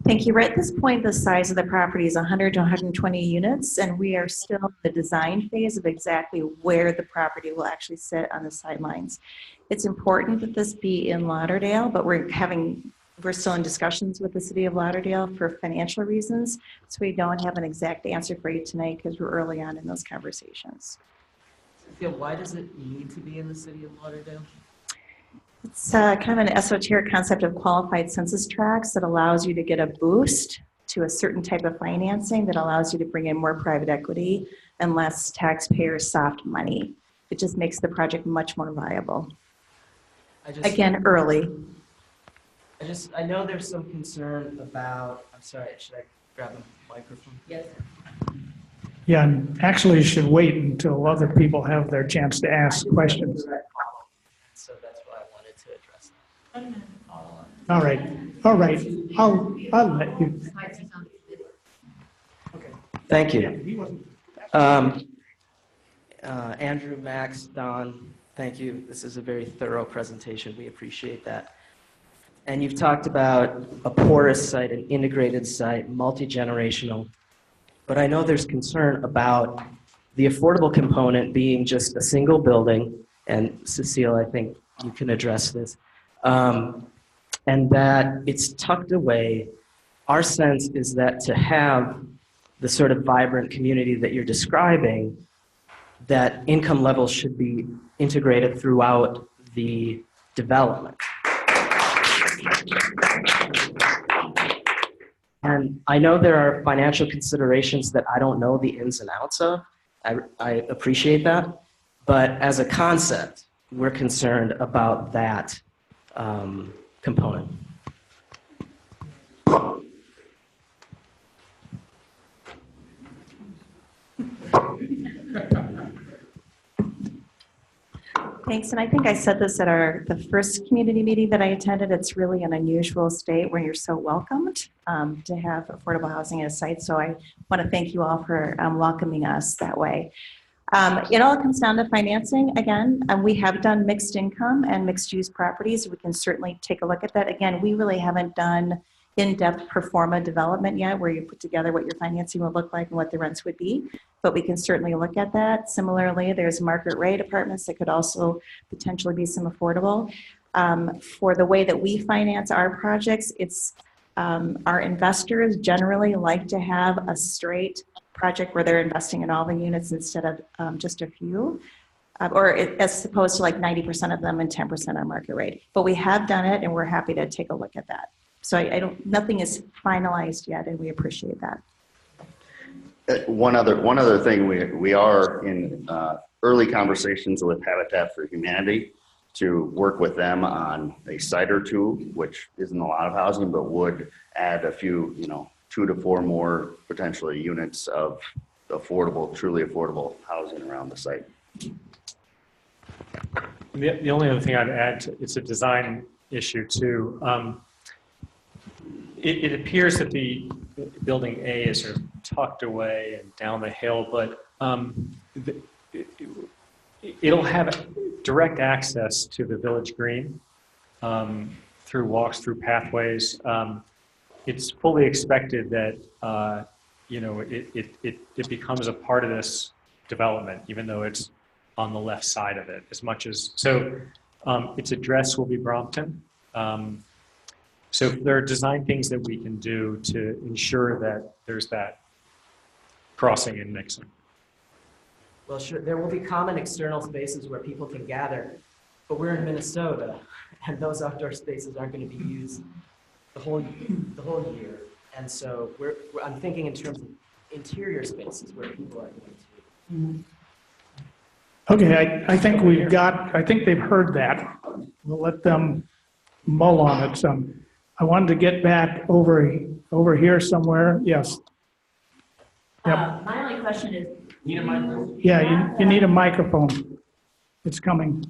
Thank you. Right at this point, the size of the property is 100 to 120 units, and we are still in the design phase of exactly where the property will actually sit on the sidelines. It's important that this be in Lauderdale, but we're still in discussions with the city of Lauderdale for financial reasons, so we don't have an exact answer for you tonight because we're early on in those conversations. Sophia, why does it need to be in the city of Lauderdale? It's kind of an esoteric concept of qualified census tracts that allows you to get a boost to a certain type of financing that allows you to bring in more private equity and less taxpayer soft money. It just makes the project much more viable. Again, early. I know there's some concern about, I'm sorry, should I grab a microphone? Yes. Yeah, and actually you should wait until other people have their chance to ask questions. So that's why I wanted to address that. All right. I'll let you. Thank you. Andrew, Max, Don, thank you. This is a very thorough presentation. We appreciate that. And you've talked about a porous site, an integrated site, multi-generational. But I know there's concern about the affordable component being just a single building. And Cecile, I think you can address this. And that it's tucked away. Our sense is that to have the sort of vibrant community that you're describing, that income levels should be integrated throughout the development. And I know there are financial considerations that I don't know the ins and outs of. I appreciate that. But as a concept, we're concerned about that component. Thanks, and I think I said this at the first community meeting that I attended. It's really an unusual state where you're so welcomed to have affordable housing at a site. So I want to thank you all for welcoming us that way. It all comes down to financing again. We have done mixed income and mixed use properties. We can certainly take a look at that. Again, we really haven't done in-depth pro forma development yet where you put together what your financing would look like and what the rents would be, but we can certainly look at that. Similarly, there's market rate apartments that could also potentially be some affordable. For the way that we finance our projects, it's our investors generally like to have a straight project where they're investing in all the units instead of just a few. As opposed to like 90% of them and 10% on market rate. But we have done it and we're happy to take a look at that. So nothing is finalized yet and we appreciate that. One other thing, we are in early conversations with Habitat for Humanity to work with them on a site or two, which isn't a lot of housing, but would add a few, 2 to 4 more potentially units of affordable, truly affordable housing around the site. The only other thing I'd add, it's a design issue too. It appears that the building A is sort of tucked away and down the hill, but it'll have direct access to the village green through walks, through pathways. It's fully expected that it becomes a part of this development, even though it's on the left side of it, as much as so. Its address will be Brompton. So there are design things that we can do to ensure that there's that crossing and mixing. Well, sure, there will be common external spaces where people can gather, but we're in Minnesota, and those outdoor spaces aren't going to be used the whole year. And so I'm thinking in terms of interior spaces where people are going to. Okay, I think I think they've heard that. We'll let them mull on it some. I wanted to get back over here somewhere. Yes. Yep. My only question is. Need a microphone? Yeah, you need a microphone. It's coming.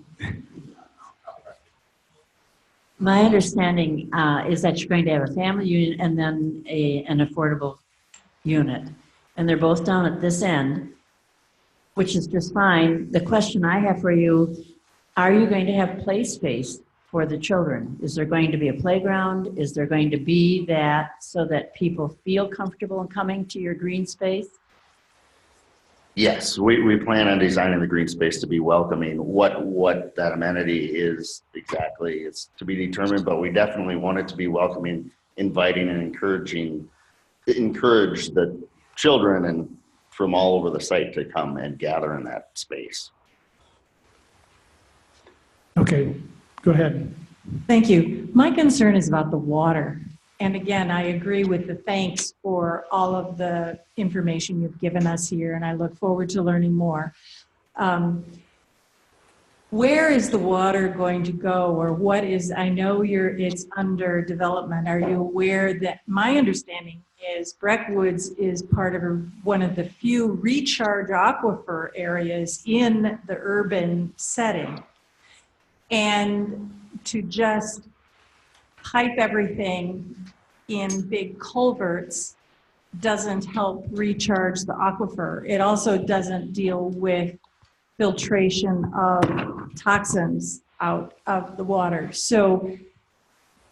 My understanding is that you're going to have a family unit and then an affordable unit. And they're both down at this end, which is just fine. The question I have for you, are you going to have play space for the children? Is there going to be a playground? Is there going to be that so that people feel comfortable in coming to your green space? Yes, we plan on designing the green space to be welcoming. What that amenity is exactly is to be determined, but we definitely want it to be welcoming, inviting, and encourage the children and from all over the site to come and gather in that space. Okay, go ahead. Thank you. My concern is about the water. And again, I agree with the thanks for all of the information you've given us here, and I look forward to learning more. Where is the water going to go, or what is, I know it's under development. Are you aware that my understanding is Breckwoods is part of one of the few recharge aquifer areas in the urban setting? And to just pipe everything in big culverts doesn't help recharge the aquifer. It also doesn't deal with filtration of toxins out of the water. So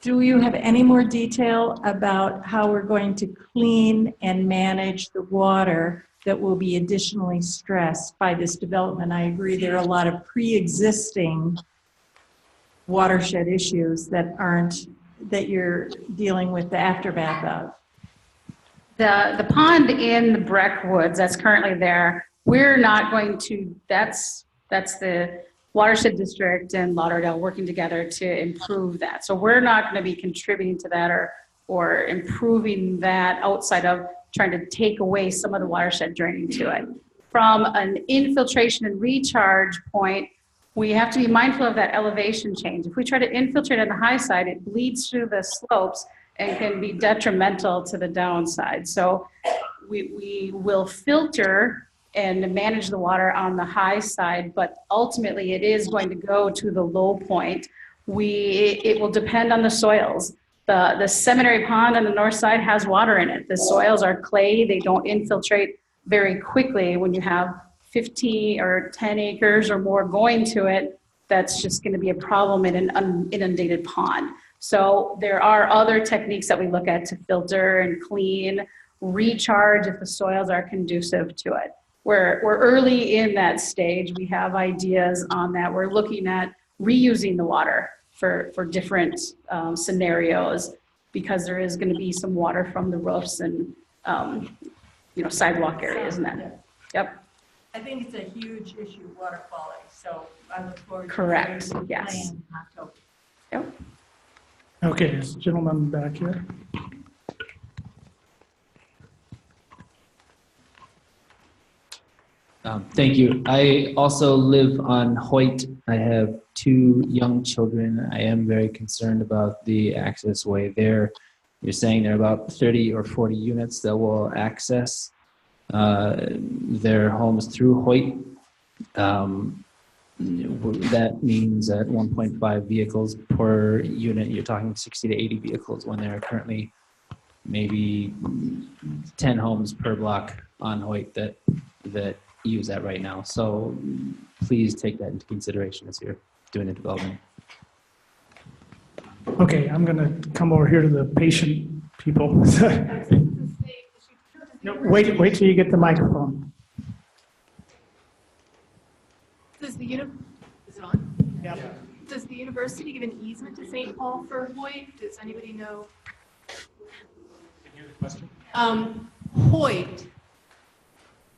do you have any more detail about how we're going to clean and manage the water that will be additionally stressed by this development? I agree there are a lot of pre-existing watershed issues that you're dealing with the aftermath of. The pond in the Breckwoods that's currently there, we're not going to, that's the watershed district and Lauderdale working together to improve that. So we're not going to be contributing to that or improving that outside of trying to take away some of the watershed draining to it. From an infiltration and recharge point, we have to be mindful of that elevation change. If we try to infiltrate on the high side, it bleeds through the slopes and can be detrimental to the downside. So we will filter and manage the water on the high side, but ultimately it is going to go to the low point. It will depend on the soils. The seminary pond on the north side has water in it. The soils are clay. They don't infiltrate very quickly. When you have 15 or 10 acres or more going to it, that's just going to be a problem in an inundated pond. So there are other techniques that we look at to filter and clean, recharge if the soils are conducive to it. We're early in that stage. We have ideas on that. We're looking at reusing the water for different scenarios, because there is going to be some water from the roofs and sidewalk areas and that. Yep. I think it's a huge issue, water quality, so I look forward to Correct, the yes. plan in October. Yep. Okay, this gentleman back here. Thank you. I also live on Hoyt. I have 2 young children. I am very concerned about the access way there. You're saying there are about 30 or 40 units that will access their homes through Hoyt. That means at 1.5 vehicles per unit, you're talking 60 to 80 vehicles when there are currently maybe 10 homes per block on Hoyt that use that right now. So please take that into consideration as you're doing the development. Okay, I'm going to come over here to the patient people. No, wait till you get the microphone. Is it on? Yeah. Does the university give an easement to St. Paul for Hoyt? Does anybody know? Hoyt.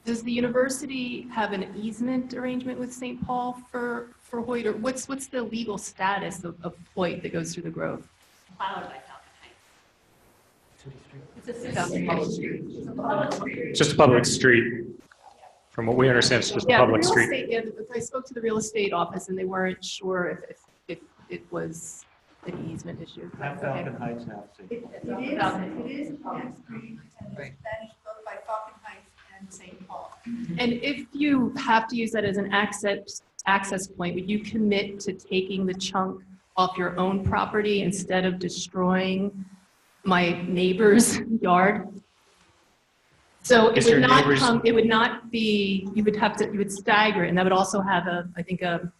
Does the university have an easement arrangement with St. Paul for Hoyt, or what's the legal status of Hoyt that goes through the Grove? Followed by Falcon Heights. It's just a public street. From what we understand, it's just a public real street. Estate, yeah, I spoke to the real estate office and they weren't sure if it was an easement issue. Falcon Heights now. It is Falcon Street, and it's managed both by Falcon Heights and St. Paul. And if you have to use that as an access point, would you commit to taking the chunk off your own property instead of destroying my neighbor's yard? So it would not come, it would not be, you would stagger it, and that would also have I think a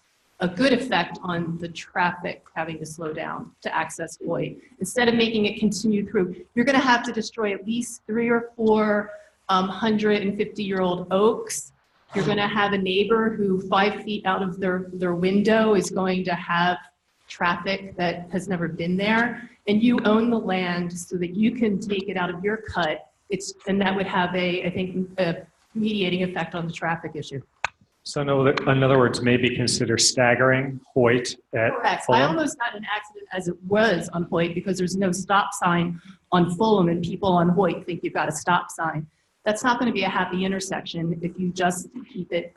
good effect on the traffic having to slow down to access Hoyt. Instead of making it continue through, you're gonna have to destroy at least 3 or 4 150-year-old oaks. You're gonna have a neighbor who 5 feet out of their window is going to have traffic that has never been there. And you own the land so that you can take it out of your cut. And that would have I think, a mediating effect on the traffic issue. So in other words, maybe consider staggering Hoyt at Correct. Fulham. I almost got an accident as it was on Hoyt because there's no stop sign on Fulham and people on Hoyt think you've got a stop sign. That's not going to be a happy intersection if you just keep it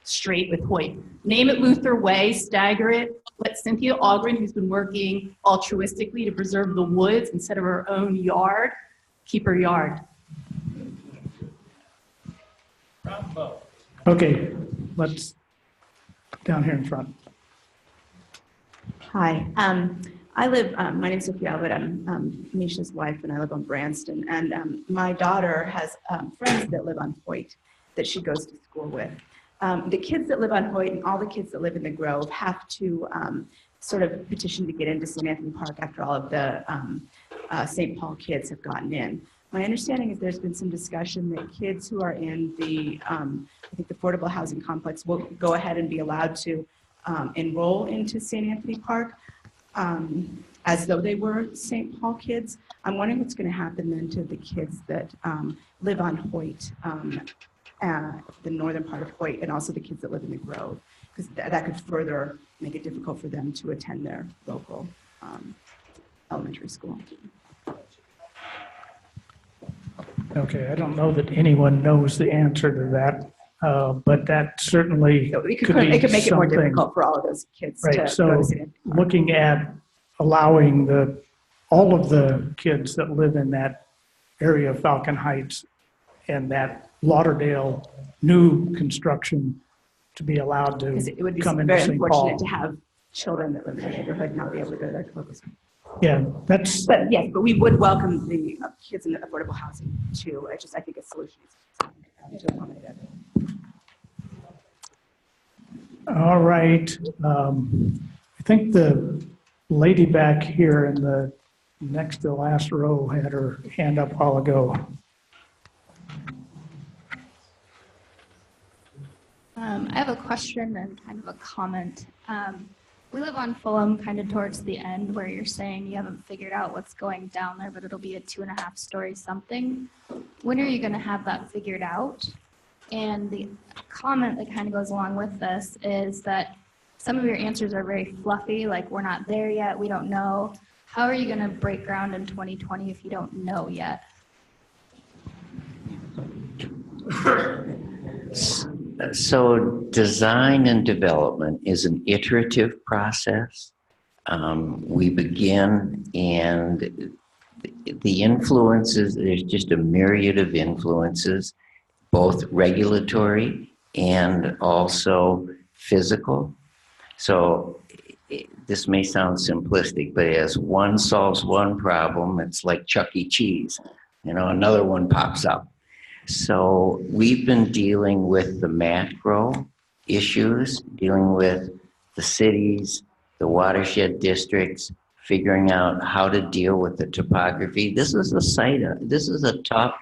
straight with Hoyt. Name it Luther Way, stagger it. Let Cynthia Ogren, who's been working altruistically to preserve the woods instead of her own yard, keep her yard. Okay, let's, down here in front. Hi, I live, my name's Sophia Albert, I'm Misha's wife, and I live on Branston, and my daughter has friends that live on Hoyt that she goes to school with. The kids that live on Hoyt and all the kids that live in the Grove have to sort of petition to get into St. Anthony Park after all of the St. Paul kids have gotten in. My understanding is there's been some discussion that kids who are in the, I think the affordable housing complex will go ahead and be allowed to enroll into St. Anthony Park as though they were St. Paul kids. I'm wondering what's going to happen then to the kids that live on Hoyt, the northern part of Hoyt, and also the kids that live in the Grove, because that could further make it difficult for them to attend their local elementary school. Okay, I don't know that anyone knows the answer to that, but that certainly It could be could make it more something. difficult for all of those kids to Right, go so to St. Anthony Park. looking at allowing all of the kids that live in that area of Falcon Heights and that Lauderdale new construction to be allowed to Because it would be come into very St. unfortunate Paul. to have children that live in the neighborhood not be able to go to their local school. Yeah, that's, But yes, but we would welcome the kids in the affordable housing too. I think a solution is to accommodate it. all right. I think the lady back here in the next to last row had her hand up a while ago. I have a question and kind of a comment. We live on Fulham, kind of towards the end, where you're saying you haven't figured out what's going down there, but it'll be a 2.5-story something. When are you going to have that figured out? And the comment that kind of goes along with this is that some of your answers are very fluffy, like we're not there yet, we don't know. How are you going to break ground in 2020 if you don't know yet? So design and development is an iterative process. We begin, and the influences, there's just a myriad of influences, both regulatory and also physical. So this may sound simplistic, but as one solves one problem, it's like Chuck E. Cheese. You know, another one pops up. So we've been dealing with the macro issues, dealing with the cities, the watershed districts, figuring out how to deal with the topography. This is a site, this is a tough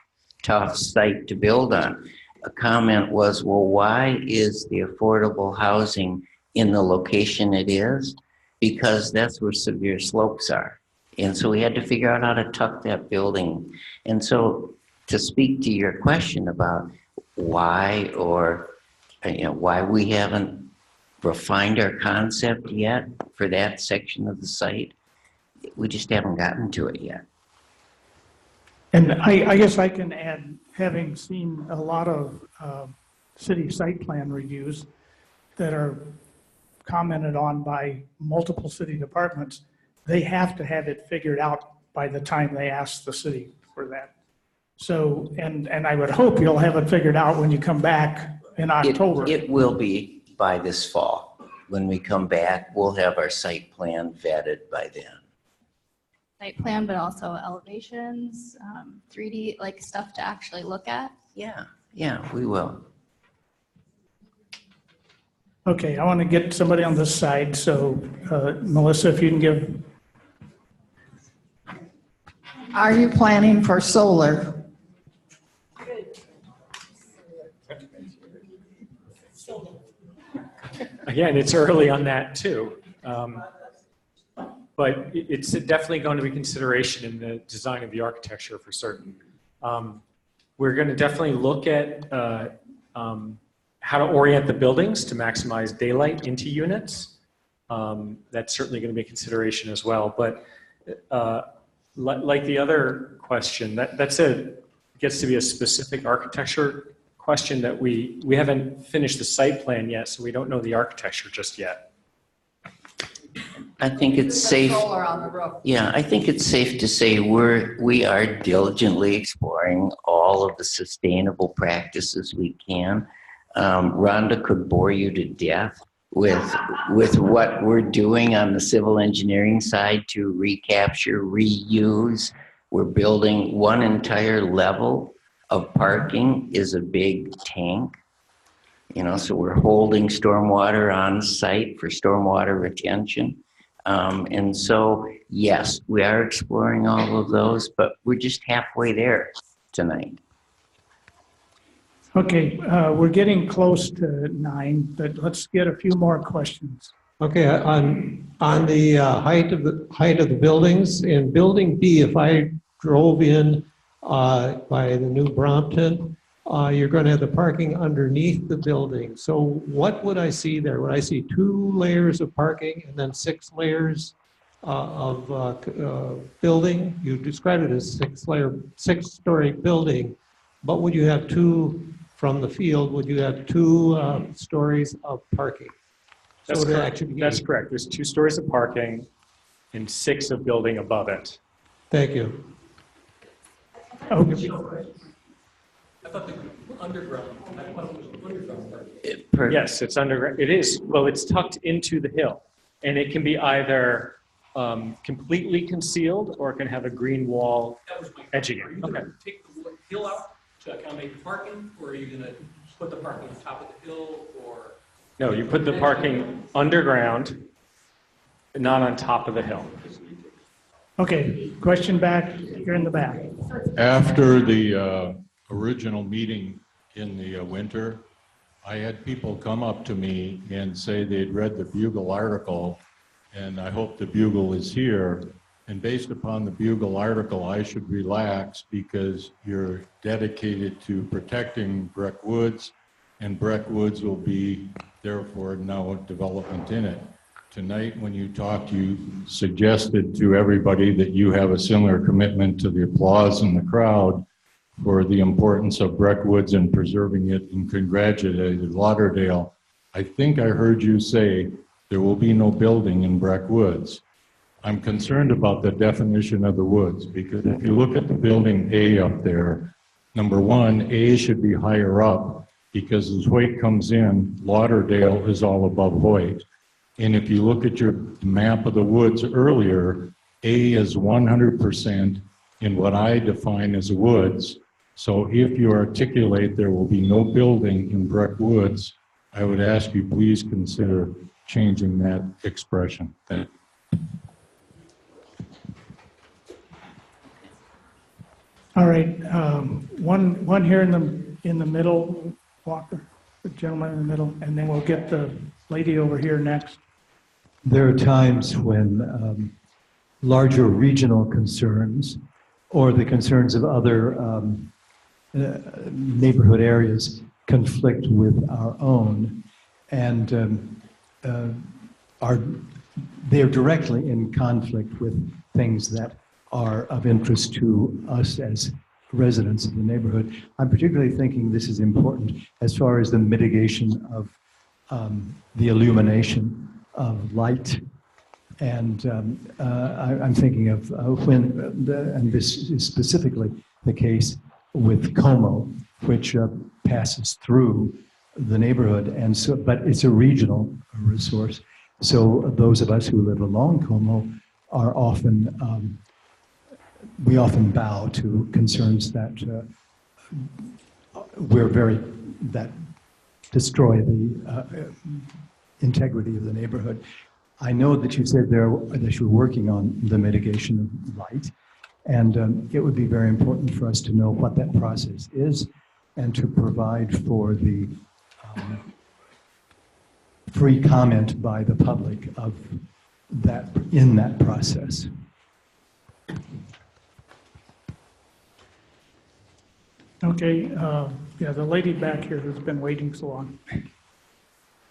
site to build on. A comment was, well, why is the affordable housing in the location it is? Because that's where severe slopes are. And so we had to figure out how to tuck that building. And so to speak to your question about why, or why we haven't refined our concept yet for that section of the site, we just haven't gotten to it yet. And I guess I can add, having seen a lot of city site plan reviews that are commented on by multiple city departments, they have to have it figured out by the time they ask the city for that. So, and I would hope you'll have it figured out when you come back in October. It will be by this fall. When we come back, we'll have our site plan vetted by then. Site plan, but also elevations, 3D, like stuff to actually look at. Yeah, we will. Okay, I want to get somebody on this side. So Melissa, if you can give. Are you planning for solar? Again, it's early on that too. But it's definitely going to be consideration in the design of the architecture for certain. We're going to definitely look at how to orient the buildings to maximize daylight into units. That's certainly going to be a consideration as well. But like the other question, gets to be a specific architecture question that we haven't finished the site plan yet, so we don't know the architecture just yet. I think it's safe. Solar on the roof. Yeah, I think it's safe to say we are diligently exploring all of the sustainable practices we can. Rhonda could bore you to death with what we're doing on the civil engineering side to recapture, reuse. We're building one entire level of parking is a big tank. So we're holding stormwater on site for stormwater retention. And so, yes, we are exploring all of those, but we're just halfway there tonight. Okay, we're getting close to 9, but let's get a few more questions. Okay, on the height of the buildings, in Building B, if I drove in by the new Brompton, you're going to have the parking underneath the building. So what would I see there? Would I see 2 layers of parking and then 6 layers of building? You described it as 6-story building, but would you have 2 from the field? Would you have 2 stories of parking? That's correct. That's correct. There's 2 stories of parking and 6 of building above it. Thank you. Okay. I thought the underground. Yes, it's underground. It is. Well, it's tucked into the hill, and it can be either completely concealed or it can have a green wall edging it. Okay. Take the hill out to accommodate the parking, or are you going to put the parking on top of the hill, or? No, you put the parking underground, not on top of the hill. Okay, question back here in the back. After the original meeting in the winter, I had people come up to me and say they'd read the Bugle article, and I hope the Bugle is here. And based upon the Bugle article, I should relax because you're dedicated to protecting Breck Woods, and Breck Woods will be therefore now development in it. Tonight, when you talked, you suggested to everybody that you have a similar commitment to the applause in the crowd. for the importance of Breck Woods and preserving it, and congratulated Lauderdale. I think I heard you say there will be no building in Breck Woods. I'm concerned about the definition of the woods, because if you look at the building A up there, number one, A should be higher up, because as Hoyt comes in, Lauderdale is all above Hoyt. And if you look at your map of the woods earlier, A is 100% in what I define as woods. So if you articulate there will be no building in Breck Woods, I would ask you please consider changing that expression. Thank you. All right, one here in the middle, Walker, the gentleman in the middle, and then we'll get the lady over here next. There are times when larger regional concerns or the concerns of other neighborhood areas conflict with our own, and they're directly in conflict with things that are of interest to us as residents of the neighborhood. I'm particularly thinking this is important as far as the mitigation of the illumination of light. And I'm thinking of and this is specifically the case with Como, which passes through the neighborhood, and so, but it's a regional resource. So those of us who live along Como are often, we often bow to concerns that that destroy the integrity of the neighborhood. I know that you said that you're working on the mitigation of light, and it would be very important for us to know what that process is and to provide for the free comment by the public of that in that process. Okay, yeah, the lady back here who's been waiting so long.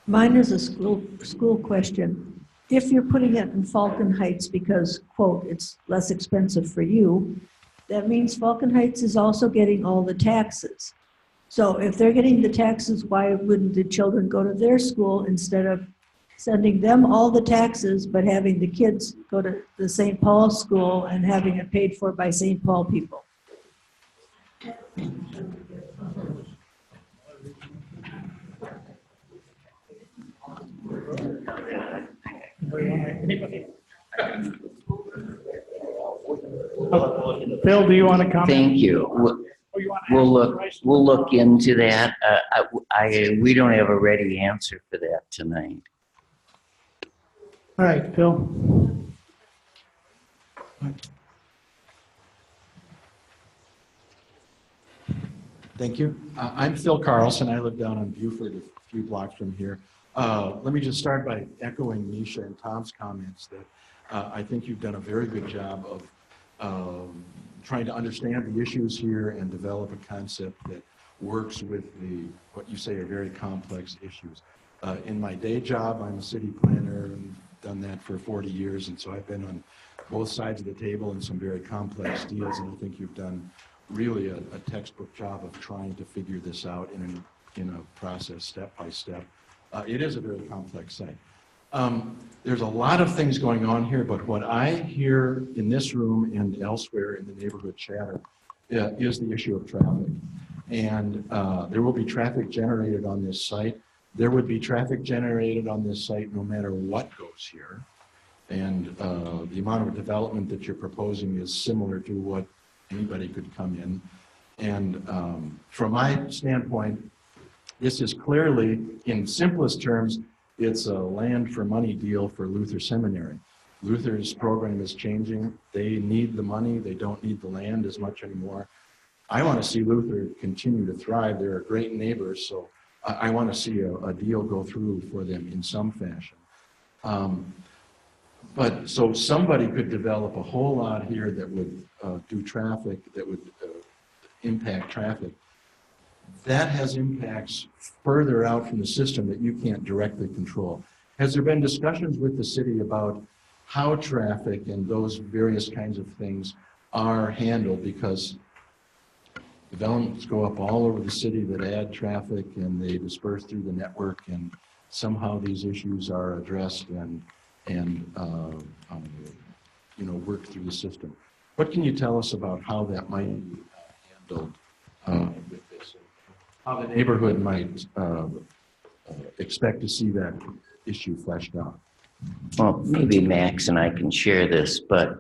Mine is a school question. If you're putting it in Falcon Heights because, quote, it's less expensive for you, that means Falcon Heights is also getting all the taxes. So if they're getting the taxes, why wouldn't the children go to their school instead of sending them all the taxes, but having the kids go to the St. Paul school and having it paid for by St. Paul people? Bill, do you want to comment? Thank you. We'll look into that. We don't have a ready answer for that tonight. All right, Phil. Thank you. I'm Phil Carlson. I live down on Buford, a few blocks from here. Let me just start by echoing Misha and Tom's comments that I think you've done a very good job of trying to understand the issues here and develop a concept that works with what you say are very complex issues. In my day job, I'm a city planner and done that for 40 years, and so I've been on both sides of the table in some very complex deals, and I think you've done really a textbook job of trying to figure this out in a process step by step. It is a very complex site. There's a lot of things going on here, but what I hear in this room and elsewhere in the neighborhood chatter is the issue of traffic. And there will be traffic generated on this site. There would be traffic generated on this site no matter what goes here. And the amount of development that you're proposing is similar to what anybody could come in. And from my standpoint, this is clearly, in simplest terms, it's a land for money deal for Luther Seminary. Luther's program is changing. They need the money. They don't need the land as much anymore. I want to see Luther continue to thrive. They're great neighbors, so I want to see a deal go through for them in some fashion. But so somebody could develop a whole lot here that would do traffic, that would impact traffic. That has impacts further out from the system that you can't directly control. Has there been discussions with the city about how traffic and those various kinds of things are handled? Because developments go up all over the city that add traffic and they disperse through the network, and somehow these issues are addressed and work through the system. What can you tell us about how that might be handled with this? How the neighborhood might expect to see that issue fleshed out? Well, maybe Max and I can share this, but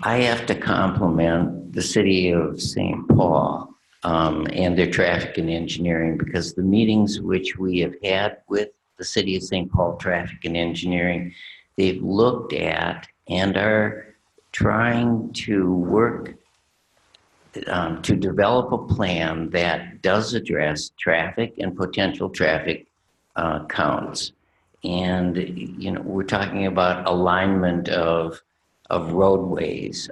I have to compliment the city of St. Paul and their traffic and engineering, because the meetings which we have had with the city of St. Paul Traffic and Engineering, they've looked at and are trying to work to develop a plan that does address traffic and potential traffic counts. And, we're talking about alignment of roadways,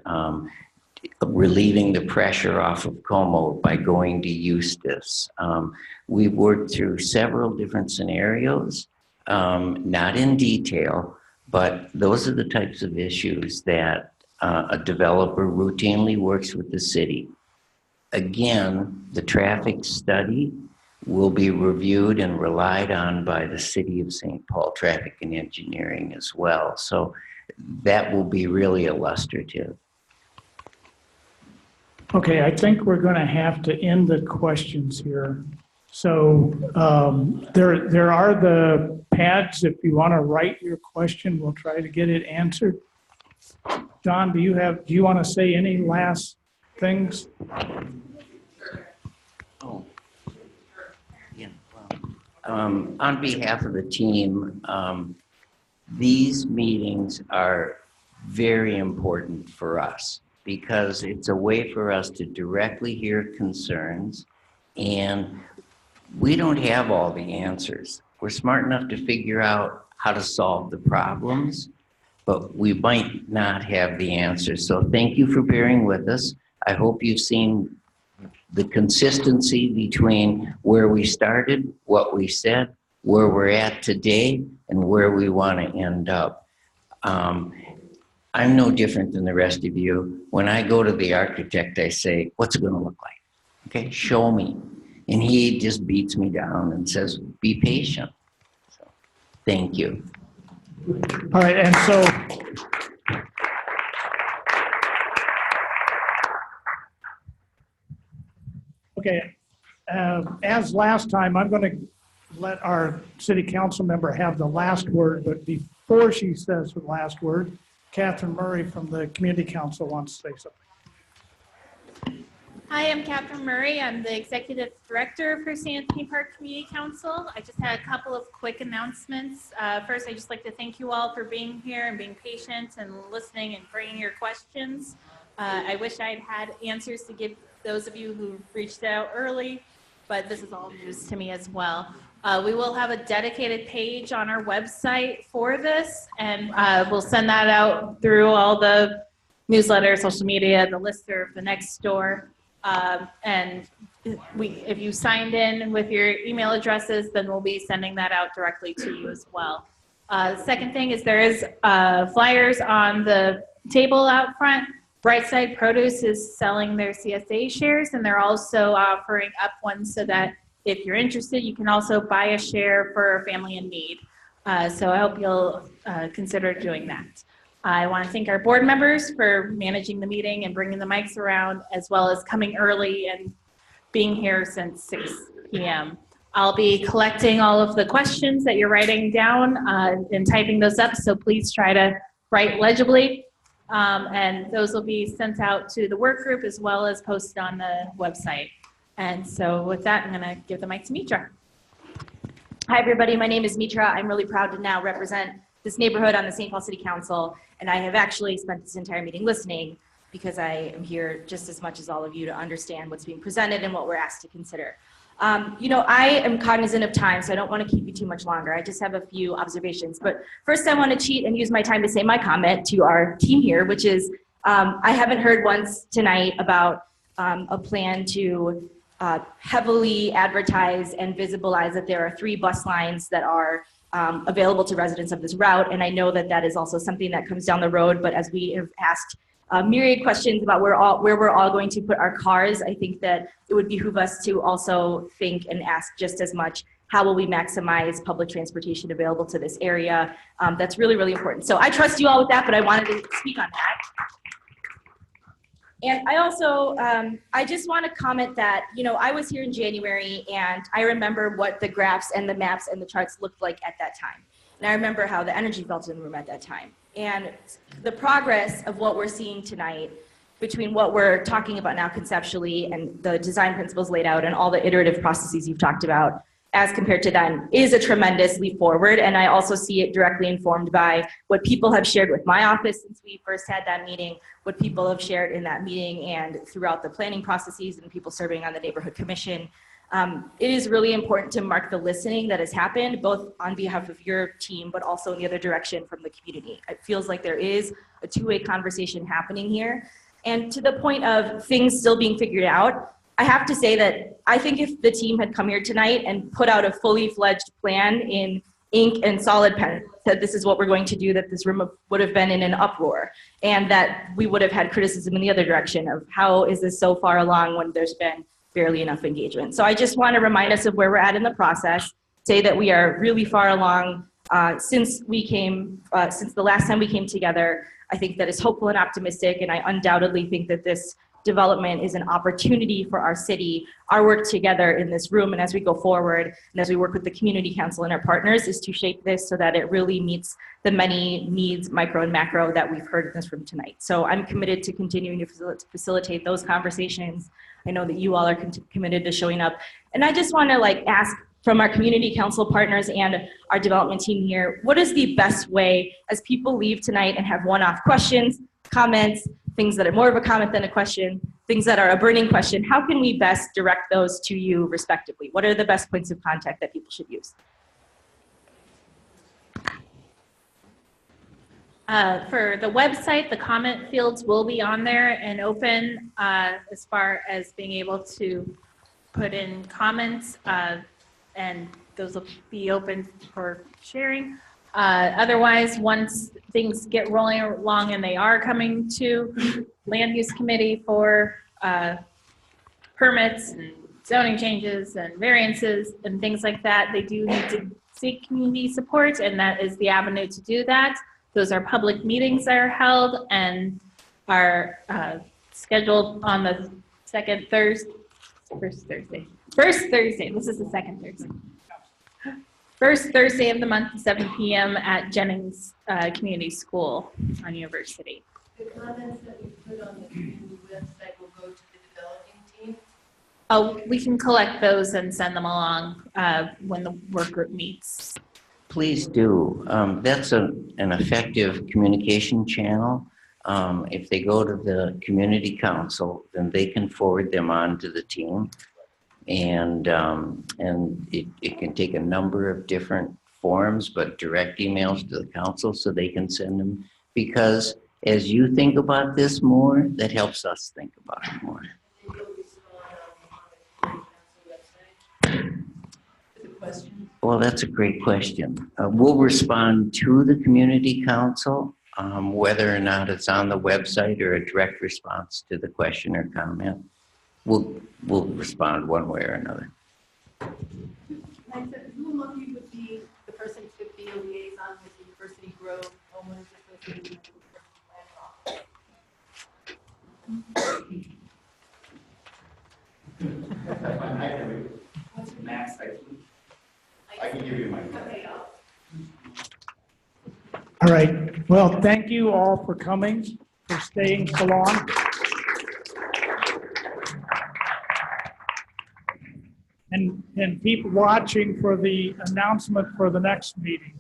relieving the pressure off of Como by going to Eustis. We've worked through several different scenarios, not in detail, but those are the types of issues that a developer routinely works with the city. Again, the traffic study will be reviewed and relied on by the city of St. Paul Traffic and Engineering as well. So that will be really illustrative. Okay, I think we're going to have to end the questions here. So there are the pads. If you want to write your question, we'll try to get it answered. John, do you want to say any last things? On behalf of the team, these meetings are very important for us because it's a way for us to directly hear concerns, and we don't have all the answers. We're smart enough to figure out how to solve the problems, but we might not have the answers. So thank you for bearing with us. I hope you've seen the consistency between where we started, what we said, where we're at today, and where we want to end up. I'm no different than the rest of you. When I go to the architect, I say, what's it going to look like? Okay, show me. And he just beats me down and says, be patient. So, thank you. All right, and so okay, as last time, I'm going to let our city council member have the last word, but before she says the last word, Catherine Murray from the Community Council wants to say something. Hi, I'm Catherine Murray. I'm the Executive Director for St. Anthony Park Community Council. I just had a couple of quick announcements. First, I'd just like to thank you all for being here and being patient and listening and bringing your questions. I wish I'd had answers to give those of you who reached out early, but this is all news to me as well. We will have a dedicated page on our website for this, and we'll send that out through all the newsletters, social media, the listserv, the next door. And if you signed in with your email addresses, then we'll be sending that out directly to you as well. The second thing is there is flyers on the table out front. Brightside Produce is selling their CSA shares, and they're also offering up ones so that if you're interested, you can also buy a share for a family in need. So I hope you'll consider doing that. I want to thank our board members for managing the meeting and bringing the mics around, as well as coming early and being here since 6 p.m. I'll be collecting all of the questions that you're writing down and typing those up, so please try to write legibly. And those will be sent out to the work group as well as posted on the website. And so with that, I'm going to give the mic to Mitra. Hi, everybody. My name is Mitra. I'm really proud to now represent this neighborhood on the St. Paul City Council, and I have actually spent this entire meeting listening because I am here just as much as all of you to understand what's being presented and what we're asked to consider. I am cognizant of time, so I don't want to keep you too much longer. I just have a few observations. But first, I want to cheat and use my time to say my comment to our team here, which is I haven't heard once tonight about a plan to heavily advertise and visibilize that there are 3 bus lines that are available to residents of this route. And I know that that is also something that comes down the road, but as we have asked myriad questions about where we're all going to put our cars. I think that it would behoove us to also think and ask just as much, how will we maximize public transportation available to this area? That's really, really important. So I trust you all with that, but I wanted to speak on that. And I also, I just want to comment that, you know, I was here in January and I remember what the graphs and the maps and the charts looked like at that time. And I remember how the energy felt in the room at that time. And the progress of what we're seeing tonight between what we're talking about now conceptually and the design principles laid out and all the iterative processes you've talked about as compared to then is a tremendous leap forward. And I also see it directly informed by what people have shared with my office since we first had that meeting, what people have shared in that meeting and throughout the planning processes and people serving on the neighborhood commission. It is really important to mark the listening that has happened, both on behalf of your team, but also in the other direction from the community. It feels like there is a two-way conversation happening here. And to the point of things still being figured out, I have to say that I think if the team had come here tonight and put out a fully fledged plan in ink and solid pen, said this is what we're going to do, that this room would have been in an uproar and that we would have had criticism in the other direction of how is this so far along when there's been barely enough engagement. So I just want to remind us of where we're at in the process, say that we are really far along since the last time we came together. I think that is hopeful and optimistic, and I undoubtedly think that this development is an opportunity for our city. Our work together in this room and as we go forward and as we work with the community council and our partners is to shape this so that it really meets the many needs, micro and macro, that we've heard in this room tonight. So I'm committed to continuing to facilitate those conversations. I know that you all are committed to showing up. And I just want to ask from our community council partners and our development team here, what is the best way as people leave tonight and have one-off questions, comments, things that are more of a comment than a question, things that are a burning question, how can we best direct those to you respectively? What are the best points of contact that people should use? For the website, the comment fields will be on there and open as far as being able to put in comments, and those will be open for sharing. Otherwise, once things get rolling along and they are coming to land use committee for permits and zoning changes and variances and things like that, they do need to seek community support, and that is the avenue to do that. Those are public meetings that are held and are scheduled on the first Thursday. This is the second Thursday. First Thursday of the month, 7 p.m. at Jennings Community School on University. The comments that we put on the community website will go to the developing team. Oh, we can collect those and send them along when the work group meets. Please do. That's an effective communication channel. If they go to the community council, then they can forward them on to the team. And it can take a number of different forms, but direct emails to the council so they can send them. Because as you think about this more, that helps us think about it more. Well, that's a great question. We'll respond to the community council, whether or not it's on the website or a direct response to the question or comment. We'll respond one way or another. Who among you would be the person to be a liaison with the University Grove Homeowners Association? What's your Max? I can give you my. All right. Well, thank you all for coming, for staying so long. And keep watching for the announcement for the next meeting.